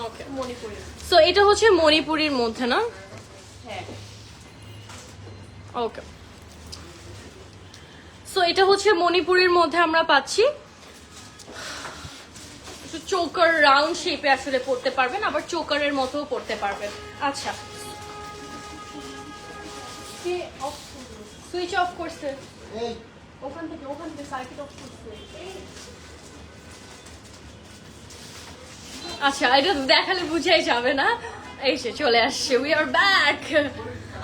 ওকে,
মণিপুরি।
সো এটা হচ্ছে মণিপুরির মধ্যে না?
হ্যাঁ।
ওকে, সো এটা হচ্ছে মণিপুরির মধ্যে আমরা পাচ্ছি। চোকার রাউন্ড শেপে আসলে পড়তে পারবেন, আবার চোকারের মতো পড়তে পারবেন। আচ্ছা, সুইচ অফ করছে
ওখান থেকে সার্কিট অফ করছে।
আচ্ছা, এটা দেখালে বুঝাই যাবে না। এই সে চলে আসছে, উই আর ব্যাক।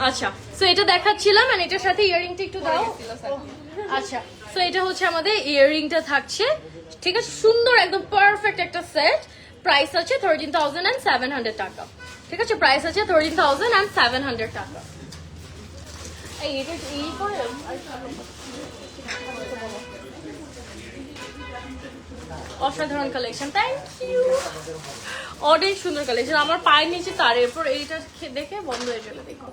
আচ্ছা, সো এটা দেখাচ্ছিলাম, আর এটার সাথে ইয়াররিংটা একটু দাও। আচ্ছা, সো এটা হচ্ছে আমাদের ইয়াররিংটা থাকছে, ঠিক আছে, সুন্দর একদম পারফেক্ট একটা সেট। প্রাইস আছে 13,700 টাকা, ঠিক আছে, প্রাইস আছে 13,700 টাকা। এই এটা এই করে অসাধারণ কালেকশন, থ্যাংক ইউ, অনেক সুন্দর কালেকশন। আমার পায়ের নিচে তার, এরপর এইটা দেখে বন্ধ হয়ে যাবে, দেখো।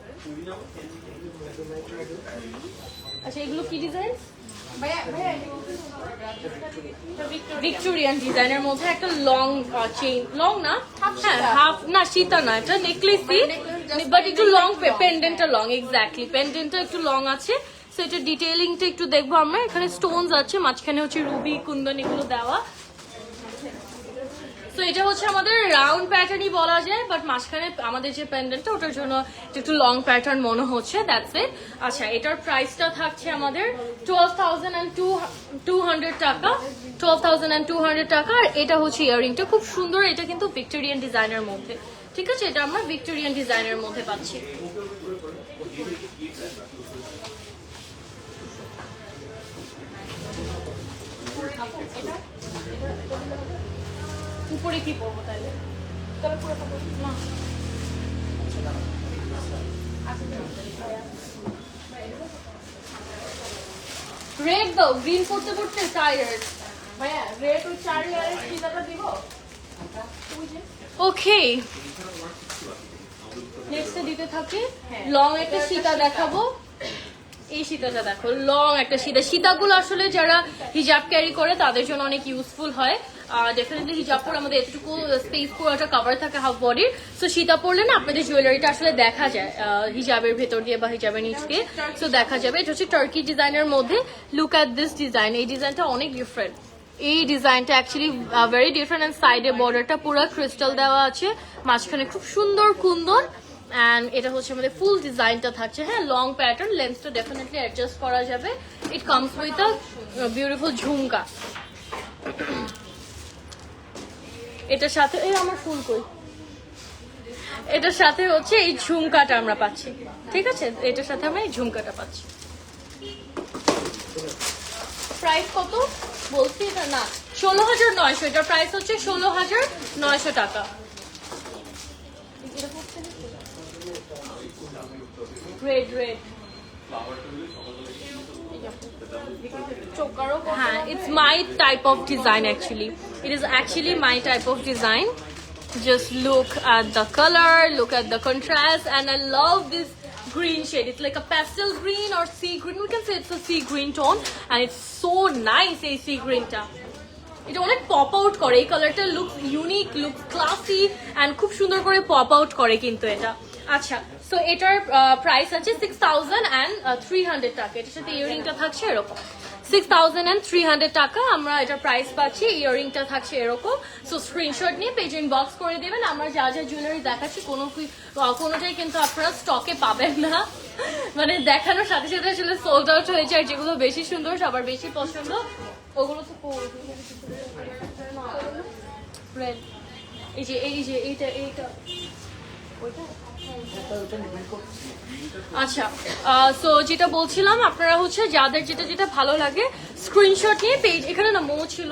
আচ্ছা, এগুলো কি ডিজাইন? ভিক্টোরিয়ান ডিজাইনের মধ্যে একটা লং চেইন, লং না, হ্যাঁ হাফ না, সীতা না, এটা নেকলেসই, বাট একটু লং, পেন্ডেন্টটা লং, এক্স্যাক্টলি পেন্ডেন্টটা একটু লং আছে। সো এটা ডিটেইলিংটা একটু দেখবো আমরা। এখানে স্টোনস আছে, মাঝখানে হচ্ছে রুবি কুন্দন এগুলো দেওয়া। তো এটা হচ্ছে আমাদের রাউন্ড প্যাটার্নই বলা যায়, বাট মাঝখানে আমাদের যে প্যান্ডেন্টটা ওটার জন্য একটু লং প্যাটার্ন মনে হচ্ছে, দ্যাটস ইট। আচ্ছা, এটার প্রাইসটা থাকছে আমাদের 12,200 টাকা, 12,200 টাকা। আর এটা হচ্ছে ইয়াররিংটা খুব সুন্দর, এটা কিন্তু ভিক্টোরিয়ান ডিজাইনের মধ্যে, ঠিক আছে, এটা আমরা ভিক্টোরিয়ান ডিজাইনের মধ্যে পাচ্ছি। উপরে কি পরবো তাহলে? না, রেড দাও, গ্রিন পড়তে পড়তে টায়ার্ড।
ভাইয়া রেড ওই 4 ইয়ারের ফিতাটা দিব।
ওকে, নেক্সটে দিতে থাকি। লং একটা সীতা দেখাবো। এই সীতাটা দেখো, লং একটা সীতা। সীতাগুলো আসলে যারা হিজাব ক্যারি করে তাদের জন্য অনেক ইউজফুল হয়। ডেফিনেটলি হিজাব পরে আমাদের এতটুকু স্পেস পুরোটা কভার থাকে হাফ বডির, সো সীতা পরলে না আপনাদের জুয়েলারিটা আসলে দেখা যায় হিজাবের ভেতর দিয়ে বা হিজাবের নিচ দিয়ে, সো দেখা যাবে। এটা হচ্ছে টার্কি ডিজাইনের মধ্যে। লুক অ্যাট দিস ডিজাইন, এই ডিজাইনটা অনেক ডিফারেন্ট। এই ডিজাইনটা অ্যাকচুয়ালি ভেরি ডিফারেন্ট, অ্যান্ড সাইডে বর্ডারটা পুরো ক্রিস্টাল দেওয়া আছে, মাঝখানে খুব সুন্দর কুন্দন, অ্যান্ড এটা হচ্ছে আমাদের ফুল ডিজাইনটা থাকছে। হ্যাঁ, লং প্যাটার্ন, লেন্থটা ডেফিনেটলি অ্যাডজাস্ট করা যাবে। It comes with a beautiful jhumka. এটার সাথে এই আমার ফুল কই, এটার সাথে হচ্ছে এই ঝুমকাটা আমরা পাচ্ছি, ঠিক আছে? এটার সাথে আমরা এই ঝুমকাটা পাচ্ছি। প্রাইস কত বলছি? এটা না 16,900, এটার প্রাইস হচ্ছে 16,900 টাকা। রেড রেড, হ্যাঁ, it's my type of design actually. It is actually my type of design. Just look at the color, look at the contrast, and I love this green shade. It's like a pastel green or sea green. We can say it's a sea green tone, and it's so nice. A sea green ta. এটা অনেক pop out করে, এই কালারটা looks unique, looks classy, and খুব সুন্দর করে pop out করে কিন্তু এটা। আচ্ছা, সো এটার প্রাইস আছে 6,300 টাকা। এটার সাথে ইয়াররিংটা থাকছে এরকম, 6,300 টাকা আমরা এটার প্রাইস পাচ্ছি। ইয়াররিংটা থাকছে এরকম। সো স্ক্রিনশট নিয়ে পেজ ইনবক্স করে দেবেন। আমরা যা যা জুয়েলারি দেখাচ্ছি কোনোটাই কিন্তু আপনারা স্টকে পাবেন না, মানে দেখানোর সাথে সাথে আসলে সোল্ড আউট হয়ে যায়। যেগুলো বেশি সুন্দর, সবার বেশি পছন্দ, ওগুলো তো রেড। এইটা আচ্ছা, সো যেটা বলছিলাম, আপনারা হচ্ছে যাদের যেটা যেটা ভালো লাগে স্ক্রিনশট নিয়ে পেজ, এখানে না মো ছিল,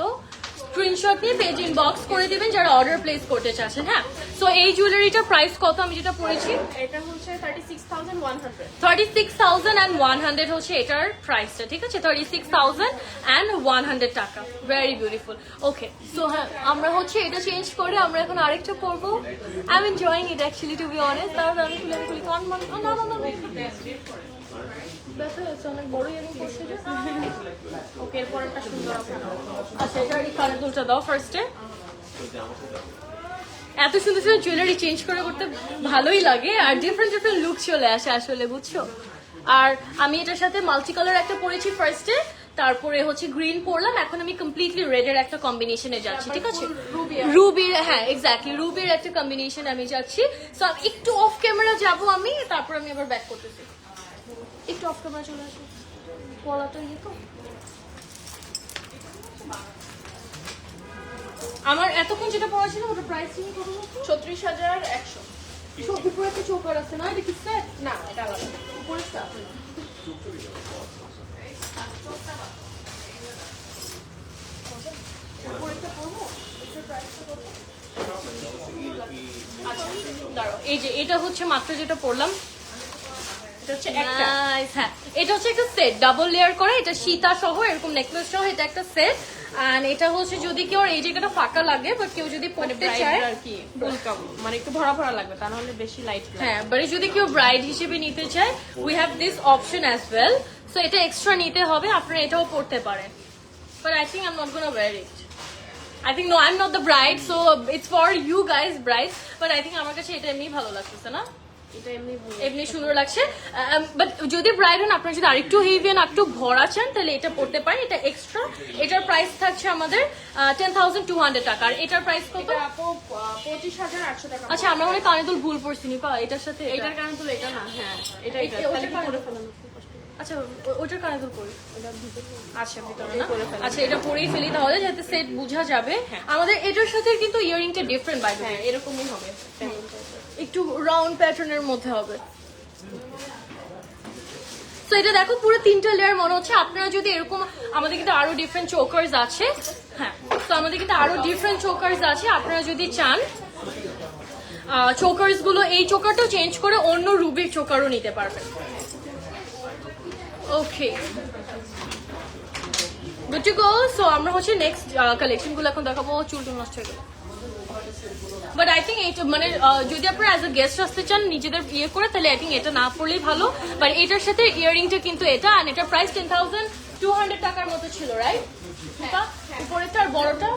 স্ক্রিনশট নিয়ে পেজ ইনবক্স করে দিবেন যারা অর্ডার প্লেস করতে চাচ্ছেন। হ্যাঁ, সো এই জুয়েলারিটার প্রাইস কত আমি যেটা পড়েছি?
এটা হচ্ছে 36,100।
36,100 হচ্ছে এটার প্রাইসটা, ঠিক আছে? 36,100 টাকা। Very beautiful. ওকে, সো হ্যাঁ, আমরা হচ্ছে এটা চেঞ্জ করে আমরা এখন আরেকটা পরবো। I am enjoying it actually, to be honest. তারপর আমি খুলি কান মান না না না ব্যথা হয়েছে, অনেক বড় ইয়ারিং পড়ছে যে।
ওকে, এরপর একটা সুন্দর
আচ্ছা, এটার এই কানের দুলটা দাও ফার্স্টে। এত সুন্দর সুন্দর জুয়েলারি চেঞ্জ করে করতে ভালোই লাগে, আর ডিফারেন্ট ডিফারেন্ট লুক চলে আসে আসলে, বুঝছো? আর আমি এটার সাথে মাল্টি কালার একটা পরেছি ফার্স্টে, তারপরে হচ্ছে গ্রিন পরলাম, এখন আমি কমপ্লিটলি রেডের একটা কম্বিনেশনে যাচ্ছি, ঠিক আছে? রুবির, হ্যাঁ এক্স্যাক্টলি, রুবির একটা কম্বিনেশন আমি যাচ্ছি। সো একটু অফ ক্যামেরা যাবো আমি, তারপর আমি আবার ব্যাক করতেছি। একটু অফ ক্যামেরা চলে আসবো, পড়াটা ইয়ে তো। আমার এতক্ষণ যেটা পড়া ছিল ওটা প্রাইস ছিল কত?
36,100।
উপরে একটা চোকার আছে না, এটা কি সেট?
না, এটা আলাদা।
উপরে সেট। এই যে এটা হচ্ছে মাত্র যেটা পড়লাম,
এটা হচ্ছে একটা।
হ্যাঁ, এটা হচ্ছে একটা সেট, ডাবল লেয়ার করে, এটা সীতা সহ এরকম নেকলেস সহ, এটা একটা সেট। আর এটা হচ্ছে যদি কেউ এই জায়গাটা ফাঁকা লাগে, বাট কেউ যদি পড়তে চায়
আর কি ফুলকাম, মানে একটু ভরা ভরা লাগবে, তা নাহলে বেশি লাইট লাগবে।
হ্যাঁ, বাট যদি কেউ ব্রাইড হিসেবে নিতে চায়, we have this option as well. So এটা এক্সট্রা নিতে হবে, আপনারা এটাও পড়তে পারেন। But I think I am not gonna wear it. I think no, I'm not the bride, so it's for you guys, brides. But I think আমার কাছে এটা এমনি ভালো লাগতেছে না,
এটা
এমনি সুন্দর লাগছে। বাট যদি ব্রাইড হন, আপনারা যদি আরেকটু হেভি আর একটু ভরা চান, তাহলে এটা পড়তে পারেন, এটা এক্সট্রা। এটার প্রাইস থাকছে আমাদের 10,200 টাকা। আর এটার প্রাইস কত?
এটা আপু 25,800 টাকা।
আচ্ছা, আমরা মনে কানে দুল ভুল পড়ছি নিপা, এটার সাথে
এটার কারণ তো এটা না, হ্যাঁ এটা এটা
ওটার
তাহলে
কারণ-
করে ফেলানো।
আচ্ছা, ওটার কানে দুল করি। আচ্ছা, ভিতরে না?
করে ফেলেন।
আচ্ছা, এটা পরেই ফেলি তাহলে, যাতে সেট বোঝা যাবে। আমাদের এটার সাথে কিন্তু ইয়ারিংটা ডিফারেন্ট বাই,
হ্যাঁ, এরকমই হবে।
একটু রাউন্ড প্যাটার্নের মধ্যে হবে। সো এটা দেখো পুরো 3টা লেয়ার মনে হচ্ছে। আপনারা যদি এরকম, আমাদের কিন্তু আরো ডিফারেন্ট চোকার্স আছে। হ্যাঁ, তো আমাদের কিন্তু আরো ডিফারেন্ট চোকার্স আছে, আপনারা যদি চান চোকার্স গুলো, এই চোকারটাও চেঞ্জ করে অন্য রুবির চোকারও নিতে পারবেন। ওকে, গুড টু গো। সো আমরা হচ্ছে নেক্সট কালেকশন গুলো এখন দেখাবো। চুলটুল নষ্ট হয়ে গেল, বাট আই থিঙ্ক এইটা মানে যদি আপনারা অ্যাজ এ গেস্ট আসতে চান নিজেদের ইয়ে করে, তাহলে আই থিঙ্ক এটা না পড়লেই ভালো। বাট এটার সাথে ইয়ারিংটা কিন্তু এটা, আর এটার প্রাইস 10,200 টাকার মতো ছিল, রাইট? উপরেরটা আর বড়টা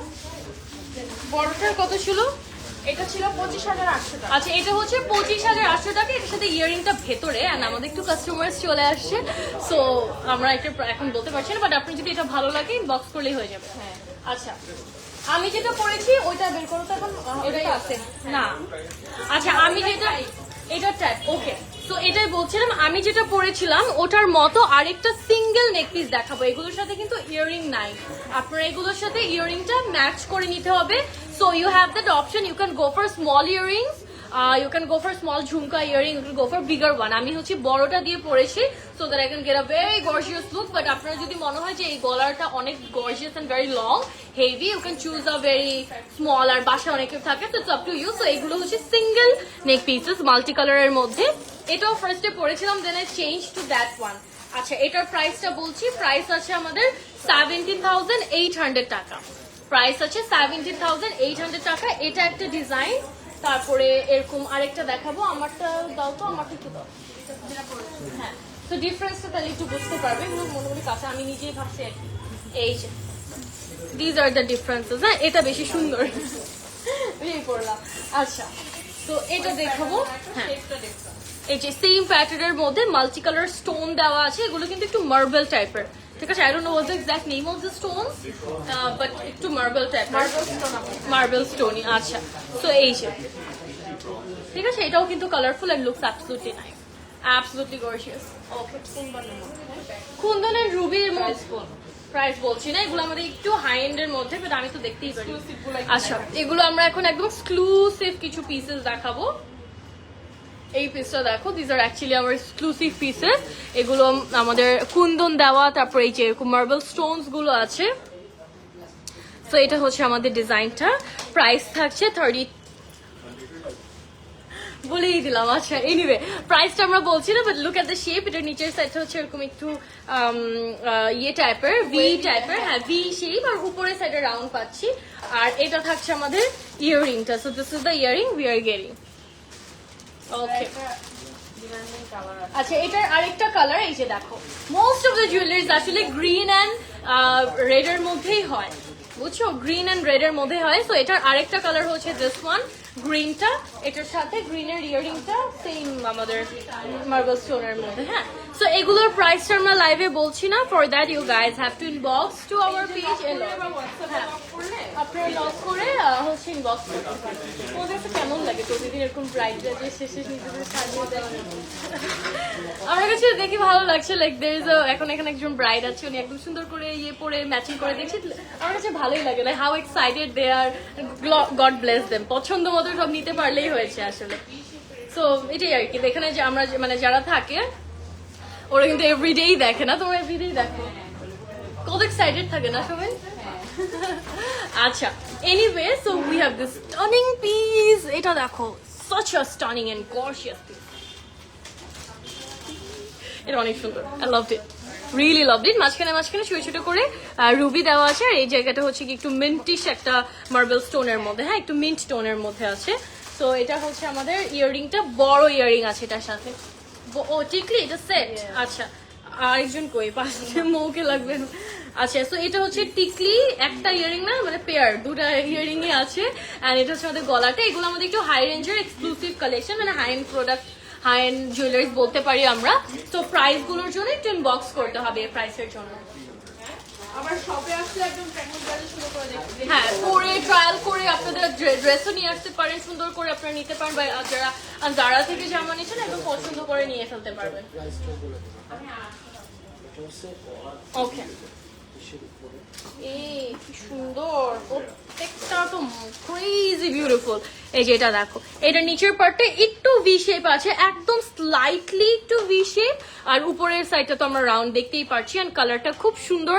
বড়টার কত ছিল?
এটা ছিল 25,800 টাকা।
আচ্ছা এটা হচ্ছে 25,800 টাকা। এটার সাথে ইয়ারিংটা ভেতরে, এন্ড আমাদের একটু কাস্টমার্স চলে আসছে, সো আমরা এটা এখন বলতে পারছি না, বাট আপনার যদি এটা ভালো লাগে ইনবক্স করলেই হয়ে যাবে।
হ্যাঁ।
আচ্ছা আমি যেটা পরেছি ওইটা বের করো তো এখন।
এটাই আছে
না আচ্ছা আমি যেটা, এটা ট্যাগ ওকে। তো এটাই বলছিলাম, আমি যেটা পরেছিলাম ওটার মতো আরেকটা সিঙ্গেল নেক পিস দেখাবো। এগুলোর সাথে কিন্তু ইয়ারিং নাই, আপনারা এগুলোর সাথে ইয়ারিংটা ম্যাচ করে নিতে হবে। So you have that option, you can go for small earrings, you can go for small jhumka earring, you can go for bigger one. আমি হচ্ছে বড়টা দিয়ে পরেছি so that I can get a very gorgeous look. But আপনার যদি মনে হয় যে এই গলাটা অনেক gorgeous and very long heavy, you can choose a very small. আর বাসায় অনেকে থাকে, তো it's up to you. So এগুলো হচ্ছে সিঙ্গেল নেক পিসেস মাল্টি কালারের মধ্যে। এটাও ফার্স্টে পরেছিলাম, then I change to that one. আচ্ছা এটার প্রাইসটা বলছি, প্রাইস আছে আমাদের 17,800 টাকা। প্রাইস আছে 17,800 টাকা। এটা একটা ডিজাইন। তারপরে এরকম আরেকটা দেখাবো, আমারটা দাও তো, আমারটা একটু দাও। হ্যাঁ তো ডিফারেন্সটা তাহলে একটু বুঝতে পারবে, মোটামুটি কাছে আমি নিজেই ভাবছি আর কি। এই যে দিজ আর দ্য ডিফারেন্সেস। হ্যাঁ এটা বেশি সুন্দর এই পড়লাম। আচ্ছা তো এটা দেখাবো। হ্যাঁ এই যে সেম প্যাটার্নের মধ্যে মাল্টি কালার স্টোন দেওয়া আছে। এগুলো কিন্তু একটু মার্বেল টাইপের, ঠিক আছে? I don't know what the exact name of the stones, but একটু মার্বেল টাইপের, মার্বেল স্টোনই। আচ্ছা তো এই যে ঠিক আছে, এটাও কিন্তু colourful and looks absolutely nice, absolutely gorgeous. Okay কুন্দনের রুবির প্রাইস বলছি না, এগুলো আমাদের একটু হাই এন্ডের মধ্যে, বাট আমি তো দেখতেই পারি। আচ্ছা এগুলো আমরা এখন একদম এক্সক্লুসিভ কিছু পিসেস দেখাবো। এই পিসটা দেখো, দিস আর অ্যাকচুয়ালি আমার এক্সক্লুসিভ পিসেস। এগুলো আমাদের কুন্দন দেওয়া, তারপরে এই যে এরকম মার্বেল স্টোনস গুলো আছে। তো এটা হচ্ছে আমাদের ডিজাইনটা। প্রাইস থাকছে 30, বলেই দিলাম। আচ্ছা এনিওয়ে প্রাইসটা আমরা বলছি না, but look at the shape. এটার নিচের সাইডটা হচ্ছে এরকম একটু ইয়ে টাইপের, ভি টাইপের, হ্যাঁ ভি শেপ, আর উপরের সাইডে রাউন্ড পাচ্ছি। আর এটা থাকছে আমাদের ইয়ারিংটা। So this is the earring we are getting. Okay আচ্ছা এটার আরেকটা কালার, এই যে দেখো, মোস্ট অফ দ্য জুয়েলারিজ আসলে গ্রিন অ্যান্ড রেড এর মধ্যেই হয়, বুঝছো? গ্রিন অ্যান্ড রেড এর মধ্যে হয়। সো এটার আরেকটা কালার হচ্ছে দিস ওয়ান, গ্রিনটা। এটার সাথে গ্রিনের ইয়ারিংটা সেম আমাদের মার্বেল স্টোনের মধ্যে। হ্যাঁ সো এগুলোর প্রাইসটা আমরা লাইভে বলছি না, for that you guys have to inbox to our page. আপনারা লক করে হচ্ছে ইনবক্স করতে পারেন। তোমাদের কাছে কেমন লাগে প্রতিদিন এরকম ব্রাইট যে শেষে নিজেদের সাজিয়ে দেয়? আমার কাছে দেখি ভালো লাগছে। লাইক দের ইজ এখন এখানে একজন ব্রাইড আছে, উনি একদম সুন্দর করে ইয়ে পরে ম্যাচিং করে দেখছি, আমার কাছে ভালোই লাগে। Like how excited they are, God bless them. পছন্দ মতো সব নিতে পারলেই হয়েছে আসলে। সো এটাই আর কি। এখানে যে আমরা মানে যারা থাকে ওরা কিন্তু এভরিডেই দেখে না, তোমরা এভরিডেই দেখো, কত এক্সাইটেড থাকে না সবাই? আচ্ছা anyway, so we have this stunning piece. এটা দেখো, such a stunning and gorgeous piece. এটা অনেক সুন্দর, I loved it, really loved it. মাঝখানে মাঝখানে ছোট ছোট করে রুবি দেওয়া আছে, আর এই জায়গাটা হচ্ছে কি একটু মিন্টিশ একটা মার্বেল স্টোনের মধ্যে, হ্যাঁ একটু মিন্ট টোনের মধ্যে আছে। তো এটা হচ্ছে আমাদের ইয়ারিংটা, বড় ইয়ারিং আছে এটার সাথে। ও টিকলি এটা সেট। আচ্ছা আরেকজন কই পাশে, মৌকে লাগবে না। আচ্ছা সো এটা হচ্ছে টিকলি, একটা ইয়ারিং না মানে পেয়ার, দুটা ইয়ারিং এ আছে। এন্ড এটা হচ্ছে আমাদের গলাটা। এগুলো আমাদের একটু হাই রেঞ্জের এক্সক্লুসিভ কালেকশন, মানে high end product, high end jewelleries বলতে পারি আমরা। তো প্রাইস গুলোর জন্য একটু ইনবক্স করতে হবে এই প্রাইসের জন্য।
আবার শপে আসলে একদম প্রেগন্যান্ট ব্যাচে শুরু করে দেখতে।
হ্যাঁ পরে ট্রায়াল করে আপনাদের ড্রেসও নিয়ে আসতে পারেন, সুন্দর করে আপনারা নিতে পারেন, বা যারা জারা থেকে জামা নিচ্ছেন একদম পছন্দ করে নিয়ে ফেলতে পারবেন। ওকে এই কি সুন্দর, প্রত্যেকটা তো ক্রেজি বিউটিফুল। এই যে এটা দেখো, এটা নিচের পার্টটা একটু ভি শেপ আছে, একদম স্লাইটলি একটু ভি শেপ, আর উপরের সাইডটা তো আমরা রাউন্ড দেখতেই পাচ্ছি। এন্ড কালারটা খুব সুন্দর,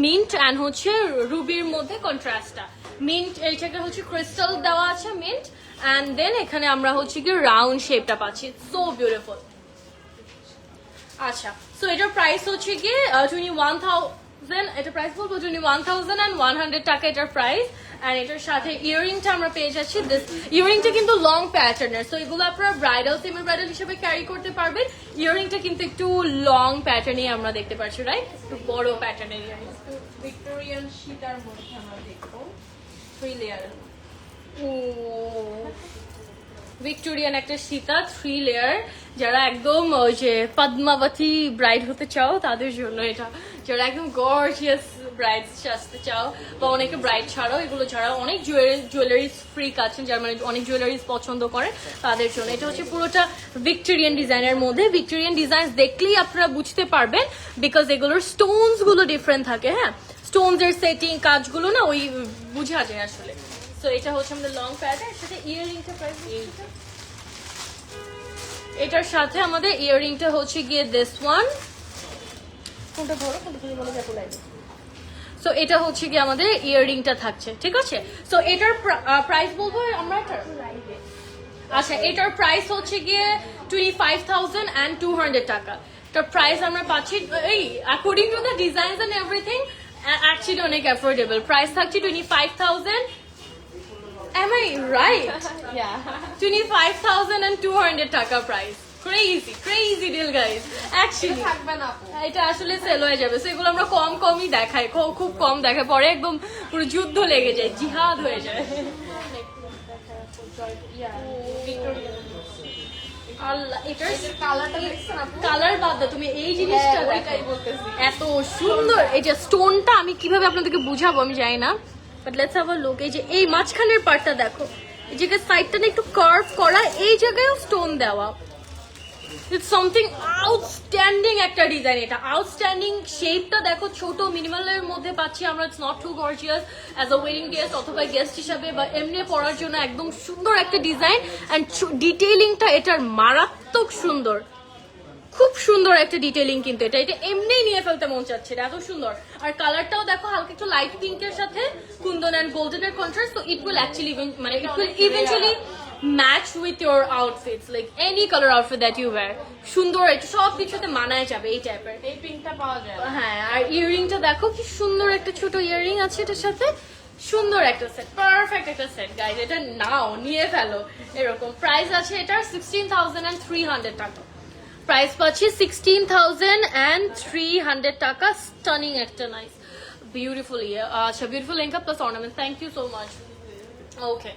মিন্ট অ্যান্ড হচ্ছে রুবির মধ্যে কন্ট্রাস্টটা মিন্ট। এইটাকে হচ্ছে ক্রিস্টাল দেওয়া আছে মিন্ট, অ্যান্ড দেন এখানে আমরা হচ্ছে কি রাউন্ড শেপটা পাচ্ছি, সো বিউটিফুল। আচ্ছা সো এটার প্রাইস হচ্ছে গিয়ে 21,000, এটা প্রাইস বলবো 21,100 টাকা এটার প্রাইস। এন্ড এটার সাথে ইয়ারিংটা আমরা পেয়ে যাচ্ছি। দিস ইয়ারিংটা কিন্তু লং প্যাটার্নের, সো এগুলো আপনারা ব্রাইডাল, সেমি ব্রাইডাল হিসেবে ক্যারি করতে পারবেন। ইয়ারিংটা কিন্তু একটু লং প্যাটার্নে আমরা দেখতে পাচ্ছি, রাইট? একটু বড় প্যাটার্নের ইয়ারিং,
ভিক্টোরিয়ান সীতার মধ্যে আমরা দেখবো। 3 লেয়ার।
ও ভিক্টোরিয়ান একটা সীতা 3 লেয়ার, যারা একদম ওই যে পদ্মাবতী ব্রাইড হতে চাও তাদের জন্য এটা, যারা একদম গর্জিয়াস ব্রাইড সাজতে চাও বা অনেকে ব্রাইড ছাড়াও এগুলো ছাড়াও অনেক জুয়েলারিজ ফ্রিক আছেন যারা মানে অনেক জুয়েলারিজ পছন্দ করে তাদের জন্য। এটা হচ্ছে পুরোটা ভিক্টোরিয়ান ডিজাইনের মধ্যে। ভিক্টোরিয়ান ডিজাইন দেখলেই আপনারা বুঝতে পারবেন বিকজ এগুলোর স্টোনস গুলো ডিফারেন্ট থাকে। হ্যাঁ, স্টোনস এর সেটিং কাজগুলো না ওই বোঝা যায় আসলে। সো এটা হচ্ছে আমাদের লং প্যাটার্ন, এর সাথে ইয়াররিংটা প্রাইস এটার সাথে আমাদের ইয়াররিংটা হচ্ছে গিয়ে দিস ওয়ান, কোনটা বড় কোনটা তুমি বলে যাবো লাইভ। সো এটা হচ্ছে গিয়ে আমাদের ইয়াররিংটা থাকছে, ঠিক আছে। সো এটার প্রাইস বলবো আমরা এটার। আচ্ছা, এটার প্রাইস হচ্ছে গিয়ে 25,200 টাকা। এটার প্রাইস আমরা পাচ্ছি এই according to the designs and everything actually অনেক অ্যাফোর্ডেবল। প্রাইস থাকছে 25,000। Am I right?
Yeah.
25,200 টাকা price. Crazy deal guys actually.
থাকবে না আপু।
এটা আসলে সেল হয়ে যাবে। সো এগুলো আমরা কমই দেখাই, খুব কম দেখায়, পরে একদম পুরো যুদ্ধ লেগে যায়, জিহাদ হয়ে যায়। আল্লাহ, এটার
কালারটা দেখছেন আপু?
কালার বাদ দাও, তুমি এই জিনিসটা
হ্যাঁ,
দেখাই
ওইটাই বলতেছি।
এত সুন্দর। এই যে স্টোনটা আমি কিভাবে আপনাদেরকে বুঝাবো আমি জানি না, but let's have a look. এই যে এই মাঝখানের পার্টটা দেখো, এই জায়গায় সাইডটা না একটু কার্ভ করা, এই জায়গায়ও স্টোন দেওয়া। ইটস সামথিং আউটস্ট্যান্ডিং একটা ডিজাইন। এটা আউটস্ট্যান্ডিং। শেপটা দেখো, ছোট মিনিমালের মধ্যে পাচ্ছি আমরা। It's not too gorgeous as a wedding guest অথবা গেস্ট হিসাবে বা এমনি পড়ার জন্য একদম সুন্দর একটা ডিজাইন। অ্যান্ড ডিটেইলিংটা এটার মারাত্মক সুন্দর, খুব সুন্দর একটা ডিটেইলিং। কিন্তু এটা এমনিই নিয়ে ফেলতে মন চাচ্ছে, এটা এত সুন্দর। আর কালারটাও দেখো হালকা একটু লাইট পিঙ্কের সাথে কুন্দন এন্ড গোল্ডেনের contrast. So it will actually মানে it will eventually match with your outfits, like any colour outfit that you wear. সুন্দর, এটা সব কিছুতে মানায় যাবে এই টাইপের।
এই পিঙ্কটা পাওয়া যায়।
হ্যাঁ, আর ইয়াররিংটা দেখো কি সুন্দর একটা ছোট ইয়াররিং আছে এটার সাথে। সুন্দর একটা সেট, পারফেক্ট একটা সেট গাইজ। এটা নাও, নিয়ে ফেলো এরকম। প্রাইস আছে এটার 16,300 টাকা। প্রাইস পাচ্ছি 16,300 টাকা। স্টানিং একটা নাইস বিউটিফুল আচ্ছা beautiful lehenga plus ornament. Thank you so much. Okay,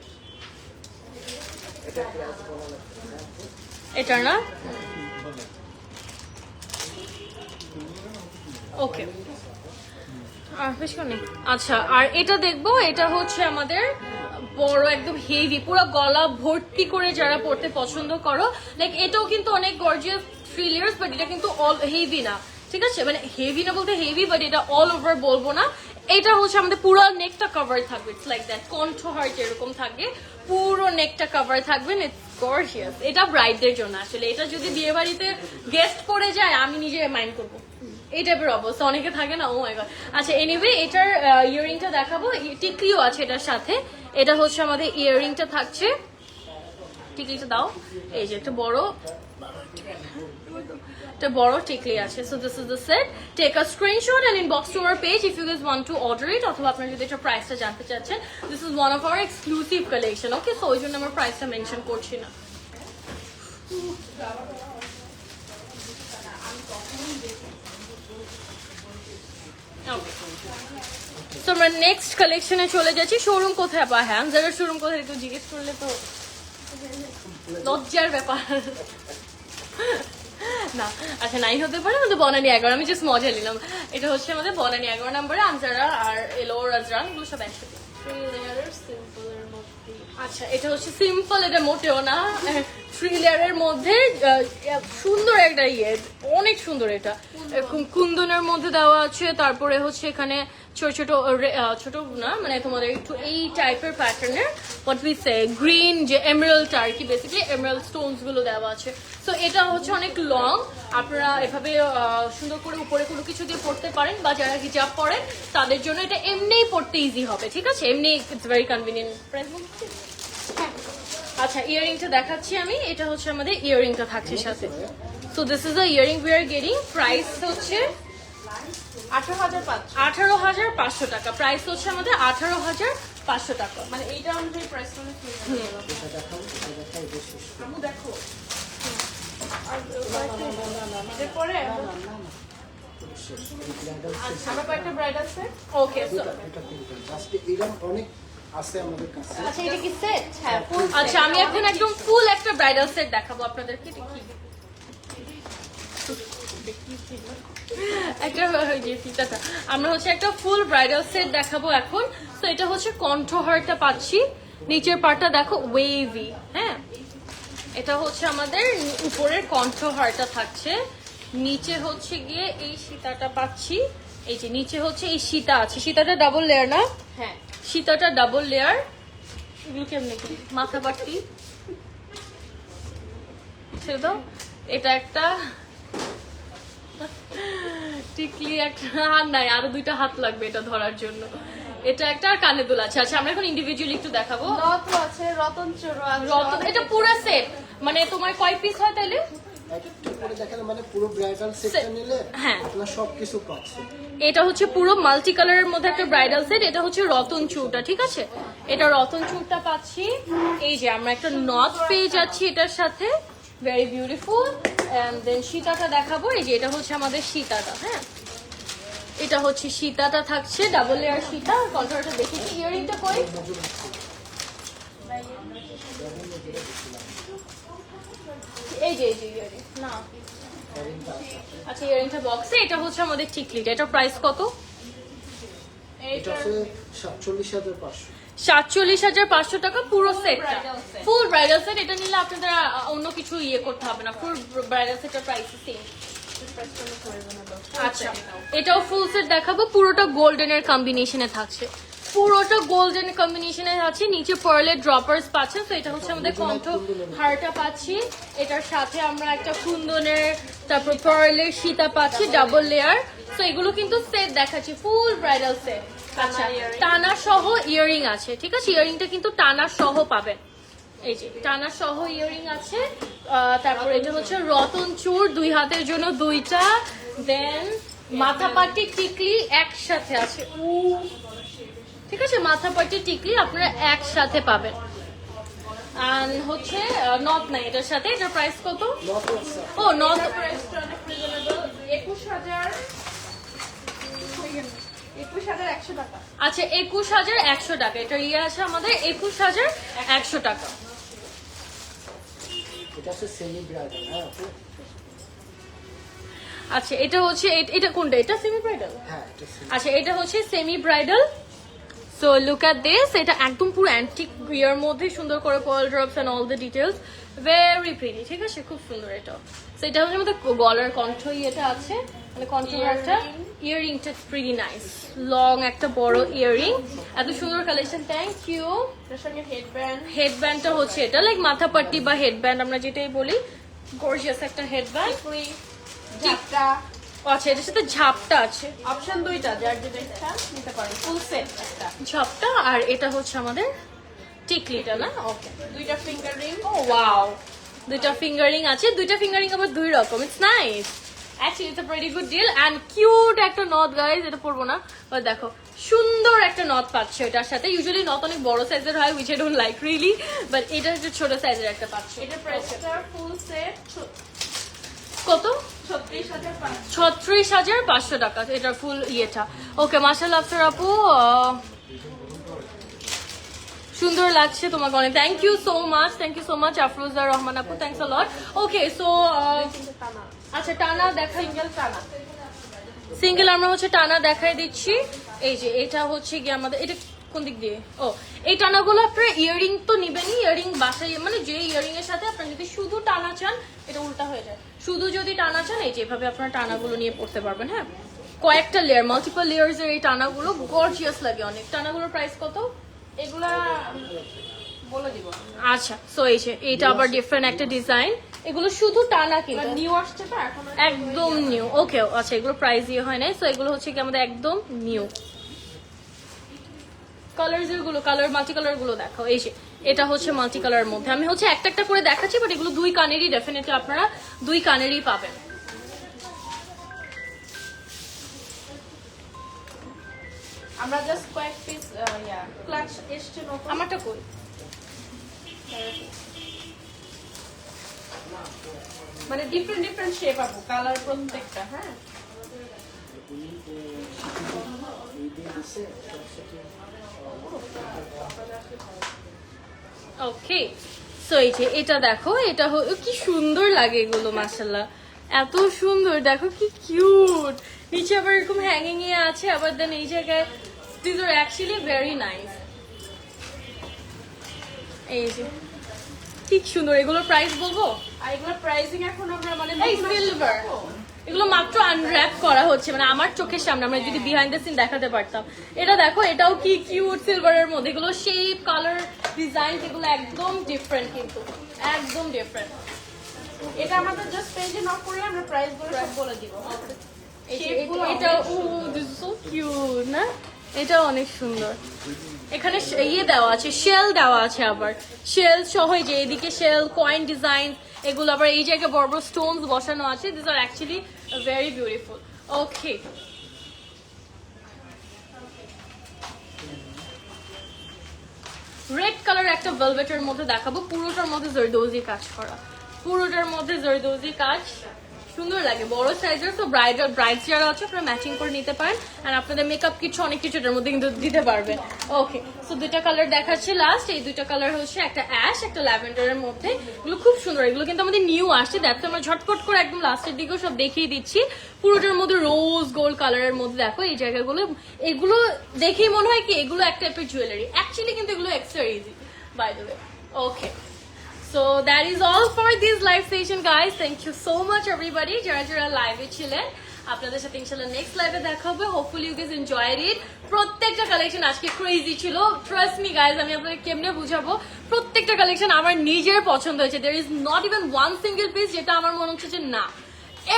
এটা না ওকে আচ্ছা। আর এটা দেখবো, এটা হচ্ছে আমাদের বড় একদম হেভি, পুরো গলা ভর্তি করে যারা পড়তে পছন্দ করো, লাইক এটাও কিন্তু অনেক গর্জিয়াস 3 লেয়ার্স, বাট এটা কিন্তু অল হেভি না, ঠিক আছে। মানে হেভি না বলতে হেভি, বাট এটা অল ওভার বলবো না। এটা হচ্ছে আমাদের পুরো নেকটা কভার থাকবে। ইটস লাইক দ্যাট, কণ্ঠ হার্ট যেরকম থাকে পুরো নেকটা কভার থাকবে। It's gorgeous. এটা ব্রাইডদের জন্য আসলে। এটা যদি বিয়ে বাড়িতে গেস্ট পড়ে যায় আমি নিজে মাইন্ড করবো, এই টাইপের অবস্থা অনেকে থাকে না। ও মাই গড। আচ্ছা, এনিওয়ে এটার ইয়াররিংটা দেখাবো। টিকলিও আছে এটার সাথে। এটা হচ্ছে আমাদের ইয়াররিংটা থাকছে। টিকলিটা দাও। এই যে একটা বড় টিকলি আছে। So this is the set. Take a screenshot and inbox to our page if you guys want to order it, অথবা আপনারা যদি এটা প্রাইসটা জানতে চাচ্ছেন। This is one of our exclusive collection. Okay, so ওই জন্য আমরা প্রাইসটা মেনশন করছি না। তো আমরা নেক্সট কালেকশনে চলে যাচ্ছি। শোরুম কোথায় পা? হ্যাঁ, যারা শোরুম কোথায় একটু জিজ্ঞেস করলে তো লজ্জার ব্যাপার না। আচ্ছা, 9 হতে পারে আমাদের বনানী 11। আমি জাস্ট মজা নিলাম। এটা হচ্ছে আমাদের বনানী 11 নম্বরে আমজারা আর এলোর আজরান, এগুলো সব একসাথে।
3 লেয়ারের সিম্পলের মধ্যে।
আচ্ছা, এটা হচ্ছে সিম্পল, এটা মোটেও না। 3 লেয়ারের মধ্যে সুন্দর একটা অনেক সুন্দর। এটা কুন্দনের মধ্যে দেওয়া আছে। তারপরে হচ্ছে এখানে ছোট ছোট না, মানে তোমাদের একটু এই টাইপের প্যাটার্নের হোয়াট উই সে গ্রিন যে এমারাল্ড আর কি, বেসিক্যালি এমারাল্ড স্টোনস গুলো দেওয়া আছে। সো এটা হচ্ছে অনেক লং। আপনারা এভাবে সুন্দর করে উপরে কোনো কিছু দিয়ে পড়তে পারেন, বা যারা হিজাব পরেন তাদের জন্য এটা এমনিই পড়তে ইজি হবে, ঠিক আছে। এমনি ইটস ভেরি কনভিনিয়েন্ট। আচ্ছা, ইয়াররিংটা দেখাচ্ছি আমি। এটা হচ্ছে আমাদের ইয়াররিংটা থাকছে সাথে। So this is a earring we are getting. Price হচ্ছে 18,500 টাকা। প্রাইস হচ্ছে আমাদের 18,500 টাকা।
মানে এইটা অনুযায়ী প্রাইস করে আপু দেখো। এরপরে আচ্ছা, আমার কয়েকটা ব্রাইড আছে।
ওকে, সো
জাস্ট এটা অনেক আছে আমাদের কাছে।
আচ্ছা এটা কি সেট?
হ্যাঁ ফুল।
আচ্ছা আমি এখন একদম ফুল একটা ব্রাইডাল সেট দেখাবো আপনাদেরকে। এটা কি একটা যে ফিতাটা আমরা হচ্ছে একটা ফুল ব্রাইডাল সেট দেখাবো এখন। তো এটা হচ্ছে কণ্ঠহারটা পাচ্ছি, নিচের পার্টটা দেখো ওয়েভি। হ্যাঁ এটা হচ্ছে আমাদের উপরের কণ্ঠহারটা থাকছে, নিচে হচ্ছে গিয়ে এই সীতাটা পাচ্ছি। এই যে নিচে হচ্ছে এই সীতা আছে, সীতাটা ডাবল লেয়ার না?
হ্যাঁ
সীতাটা ডাবল লেয়ার। এগুলো কেমন কি মাথা পাটি সেটা, এটা একটা টিকলি, একটা হাত নাই, আরো দুইটা হাত লাগবে এটা ধরার জন্য। এটা একটা আর কানে দুল আছে। আচ্ছা আমরা এখন ইন্ডিভিজুয়ালি একটু দেখাবো।
নথও আছে, রতন চোরও আছে।
রতন, এটা পুরো সেট মানে তোমার কয় পিস হয় তাইলে?
একটা করে দেখালে মানে পুরো ব্রাইডাল সেটটা নিলে
হ্যাঁ।
আপনারা সবকিছু পাচ্ছেন।
এটা হচ্ছে পুরো মাল্টি কালারের মধ্যে একটা ব্রাইডাল সেট। এটা হচ্ছে রতন চূড়টা, ঠিক আছে? এটা রতন চূড়টা পাচ্ছি। এই যে আমরা একটা নথ পেয়ে যাচ্ছি এটার সাথে, ভেরি বিউটিফুল। এন্ড দেন সীতাটা দেখাবো। এই যে এটা হচ্ছে আমাদের সীতাটা। হ্যাঁ এটা হচ্ছে সীতাটা থাকছে, ডাবল লেয়ার সীতা। কন্ট্রোলটা দেখেছি। ইয়ারিংটা কই? এই যে ইয়ারিং না, আচ্ছা ইয়ারিংটা বক্সে। এটা হচ্ছে আমাদের টিকলিটা। এটা প্রাইস কত?
এটা হচ্ছে 47,500।
47,500 টাকা পুরো সেটটা,
bridal set।
ফুল ব্রাইডাল সেট। এটা নিলে আপনাদের অন্য কিছু ইয়ে করতে হবে না, ফুল ব্রাইডাল সেটের প্রাইস সেম। আচ্ছা এটাও ফুল সেট দেখাবো। পুরোটা গোল্ডেনের কম্বিনেশনে থাকছে, পুরোটা গোল্ডেন কম্বিনেশনে আছে। নিচে পার্লের ড্রপার্স পাচ্ছেন। তো এটা হচ্ছে আমাদের কণ্ঠ হারটা পাচ্ছি, এটার সাথে আমরা একটা কুন্দনের, তারপর পার্লের সীতা পাচ্ছি ডাবল লেয়ার। তো এগুলো কিন্তু সেট দেখাচ্ছি, ফুল ব্রাইডাল সেট। আচ্ছা টানা সহ ইয়ারিং আছে, ঠিক আছে? ইয়ারিংটা কিন্তু টানা সহ পাবেন। এই যে টানা সহ ইয়ারিং আছে। তারপর এটা হচ্ছে রতন চূড়, 2 হাতের জন্য 2টা। দেন মাথা পাটি টিকলি একসাথে আছে, ঠিক আছে? মাথা পাটি টিকলি আপনারা একসাথে পাবেন। আর হচ্ছে নথ নাই এটার সাথে। এটার প্রাইস কত?
নট আছে।
ও নথ,
প্রাইসটা অনেক রিজনেবল, 21,100 টাকা।
আচ্ছা 21,100 টাকা। এটা ইয়ে আছে আমাদের 21,100 টাকা।
এটা হচ্ছে সেমি ব্রাইডাল। হ্যাঁ আপু?
আচ্ছা এটা হচ্ছে এটা কোনটা? এটা সেমি ব্রাইডাল।
হ্যাঁ এটা semi।
আচ্ছা এটা হচ্ছে semi bridal. So look at this. এটা একদম পুরো অ্যান্টিক ইয়ার মধ্যে সুন্দর করে pearl drops and all the details, very pretty, ঠিক আছে? খুব সুন্দর এটা। সো এটা হচ্ছে আমাদের গলার কণ্ঠ ইয়েটা আছে, মানে কণ্ঠ একটা ইয়ারিংটা প্রিটি নাইস, লং একটা বড় ইয়ারিং, এত সুন্দর কালেকশন। Thank you.
এর সঙ্গে হেডব্যান্ড,
হেডব্যান্ডটা হচ্ছে এটা লাইক মাথা পাট্টি বা হেডব্যান্ড আমরা যেটাই বলি, গর্জিয়াস একটা হেডব্যান্ড।
ঝাপটা।
আচ্ছা এটার সাথে ঝাপটা আছে,
অপশন দুইটা, যার যেটা ইচ্ছা নিতে পারেন। ফুল সেট একটা,
ঝাপটা। আর এটা হচ্ছে আমাদের টিকলিটা না? ওকে।
দুইটা ফিঙ্গার রিং।
ও ওয়াও, 2টা ফিঙ্গারিং আছে। 2টা ফিঙ্গারিং আবার 2 রকম। It's nice actually, it's a very good deal. And cute একটা নথ গাইজ, এটা পরবো না বাট দেখো সুন্দর একটা নথ পাচ্ছে এটার সাথে। ইউজুয়ালি নথ অনেক বড় সাইজের হয়, which I don't like really, but এটা হচ্ছে ছোট সাইজের একটা পাচ্ছে।
এটা প্রাইসটা ফুল সেট
কত?
36,500।
36,500 টাকা এটা ফুল ইয়েটা। ওকে মাশাআল্লাহ আফসার আপু, সুন্দর লাগছে তোমাকে অনেক। Thank you so much, thank you so much Afroza Rahman আপু, থ্যাংকস আ লট। ওকে সো
টানা,
আচ্ছা টানা দেখা,
সিঙ্গেল টানা।
সিঙ্গেল আমরা হচ্ছে টানা দেখাই দিচ্ছি। এই যে এটা হচ্ছে গিয়ে আমাদের, এটা কোন দিক দিয়ে? ও এই টানাগুলো আপনারা ইয়ারিং তো নিবেনই, ইয়ারিং বাসায় মানে যে ইয়ারিং এর সাথে আপনারা যদি শুধু টানা চান এটা উল্টা হয়ে যায়। শুধু যদি টানা চান এই যেভাবে আপনারা টানাগুলো নিয়ে পড়তে পারবেন। হ্যাঁ কয়েকটা লেয়ার, মাল্টিপল লেয়ার্স এর এই টানাগুলো গর্জিয়াস লাগে অনেক। টানাগুলোর প্রাইস কত?
এগুলা বলে দিব।
আচ্ছা সো এই যে এটা আবার ডিফারেন্ট একটা ডিজাইন, এগুলো শুধু টানা কিন্তু
নিউ আসছে তো এখন।
একদম নিউ। ওকে আচ্ছা এগুলো প্রাইস দিয়ে হয় নাই, সো এগুলো হচ্ছে কি আমাদের একদম নিউ। কালারস গুলো, কালার মাল্টি কালার গুলো দেখো। এই যে এটা হচ্ছে মাল্টি কালারের মধ্যে, আমি হচ্ছে একটা একটা করে দেখাচ্ছি, বাট এগুলো 2 কানেরই ডেফিনেটলি আপনারা 2 কানেরই পাবেন।
আমরা জাস্ট কয়েক পিস ক্লাচ এসছে নতুন।
আমারটা কই?
মানে ডিফারেন্ট ডিফারেন্ট শেপ পাবো, কালার প্রত্যেকটা। হ্যাঁ
আছে এটার সাথে
ওকে সো এই যে এটা দেখো, এটা কি সুন্দর লাগে এগুলো, মাশাআল্লাহ এত সুন্দর, দেখো কি কিউট। নিচে আবার এরকম হ্যাঙ্গিং এ আছে, আবার দেন এই জায়গায় this are actually very nice. এই যে কি সুন্দর, এগুলোর প্রাইস বলবো?
আর এগুলোর প্রাইসিং এখন আমরা মানে
এই সিলভার, এগুলো মাত্র আনর্যাপ করা হচ্ছে, মানে আমার চোখের সামনে, আমরা যদি বিহাইন্ড দ্য সিন দেখাতে পারতাম। এটা দেখো, এটাও কি কিউট সিলভারের মধ্যে, এগুলো শেপ কালার ডিজাইন এগুলো একদম ডিফারেন্ট, কিন্তু একদম ডিফারেন্ট।
এটা আমাদের জাস্ট পেজে নক করলে আমরা প্রাইসগুলো সব বলে দিব।
এটা সো কিউট না, এটা অনেক সুন্দর। এখানে ইয়ে দেওয়া আছে, শেল দেওয়া আছে, আবার শেল সহ যে এদিকে শেল কয়েন ডিজাইন এগুলো, আবার এই জায়গায় বড় বড় স্টোনস বসানো আছে। This are actually very beautiful. Okay, red colour একটা ভেলভেটের মধ্যে দেখাবো, পুরোটার মধ্যে জরদৌজি কাজ করা, পুরোটার মধ্যে জরদৌজি কাজ, সুন্দর লাগে। বড় সাইজের, তো ব্রাইডস যারা আছে আপনারা ম্যাচিং করে নিতে পারেন, আর আপনাদের মেকআপ কিছু অনেক কিছু এটার মধ্যে কিন্তু দিতে পারবেন। ওকে, সো দুইটা কালার দেখাচ্ছি লাস্ট। এই দুইটা কালার হচ্ছে একটা অ্যাশ, একটা ল্যাভেন্ডারের মধ্যে, এগুলো খুব সুন্দর। এগুলো কিন্তু আমাদের নিউ আসছে, দেখো আমরা ঝটপট করে একদম লাস্টের দিকেও সব দেখিয়ে দিচ্ছি। পুরোটার মধ্যে রোজ গোল্ড কালারের মধ্যে দেখো এই জায়গাগুলো, এগুলো দেখেই মনে হয় কি এগুলো এক টাইপের জুয়েলারি, অ্যাকচুয়ালি কিন্তু এগুলো extra by the way. Okay, so that is all for this live session guys. Thank you so much everybody যারা যারা লাইভে ছিলেন। আপনাদের সাথে ইনশাআল্লাহ নেক্সট লাইভে দেখা হবে। Hopefully you guys enjoyed it. প্রত্যেকটা কালেকশন আজকে ক্রেজি ছিল, ট্রাস্ট মি গাইস। আমি আপনাদের কেমনে বুঝাবো, প্রত্যেকটা কালেকশন আমার নিজের পছন্দ হয়েছে। there is not even one single piece যেটা আমার মনে হচ্ছে যে না,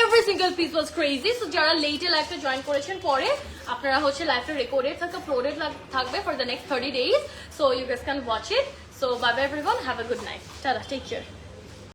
every single piece was crazy. So যারা লেটে লাইভে জয়েন করেছেন, পরে আপনারা হচ্ছে লাইভটা রেকর্ডেড থাকবে, আপলোডেড থাকবে for the next 30 days, so you guys can watch it. So bye bye everyone, have a good night, tada, take care.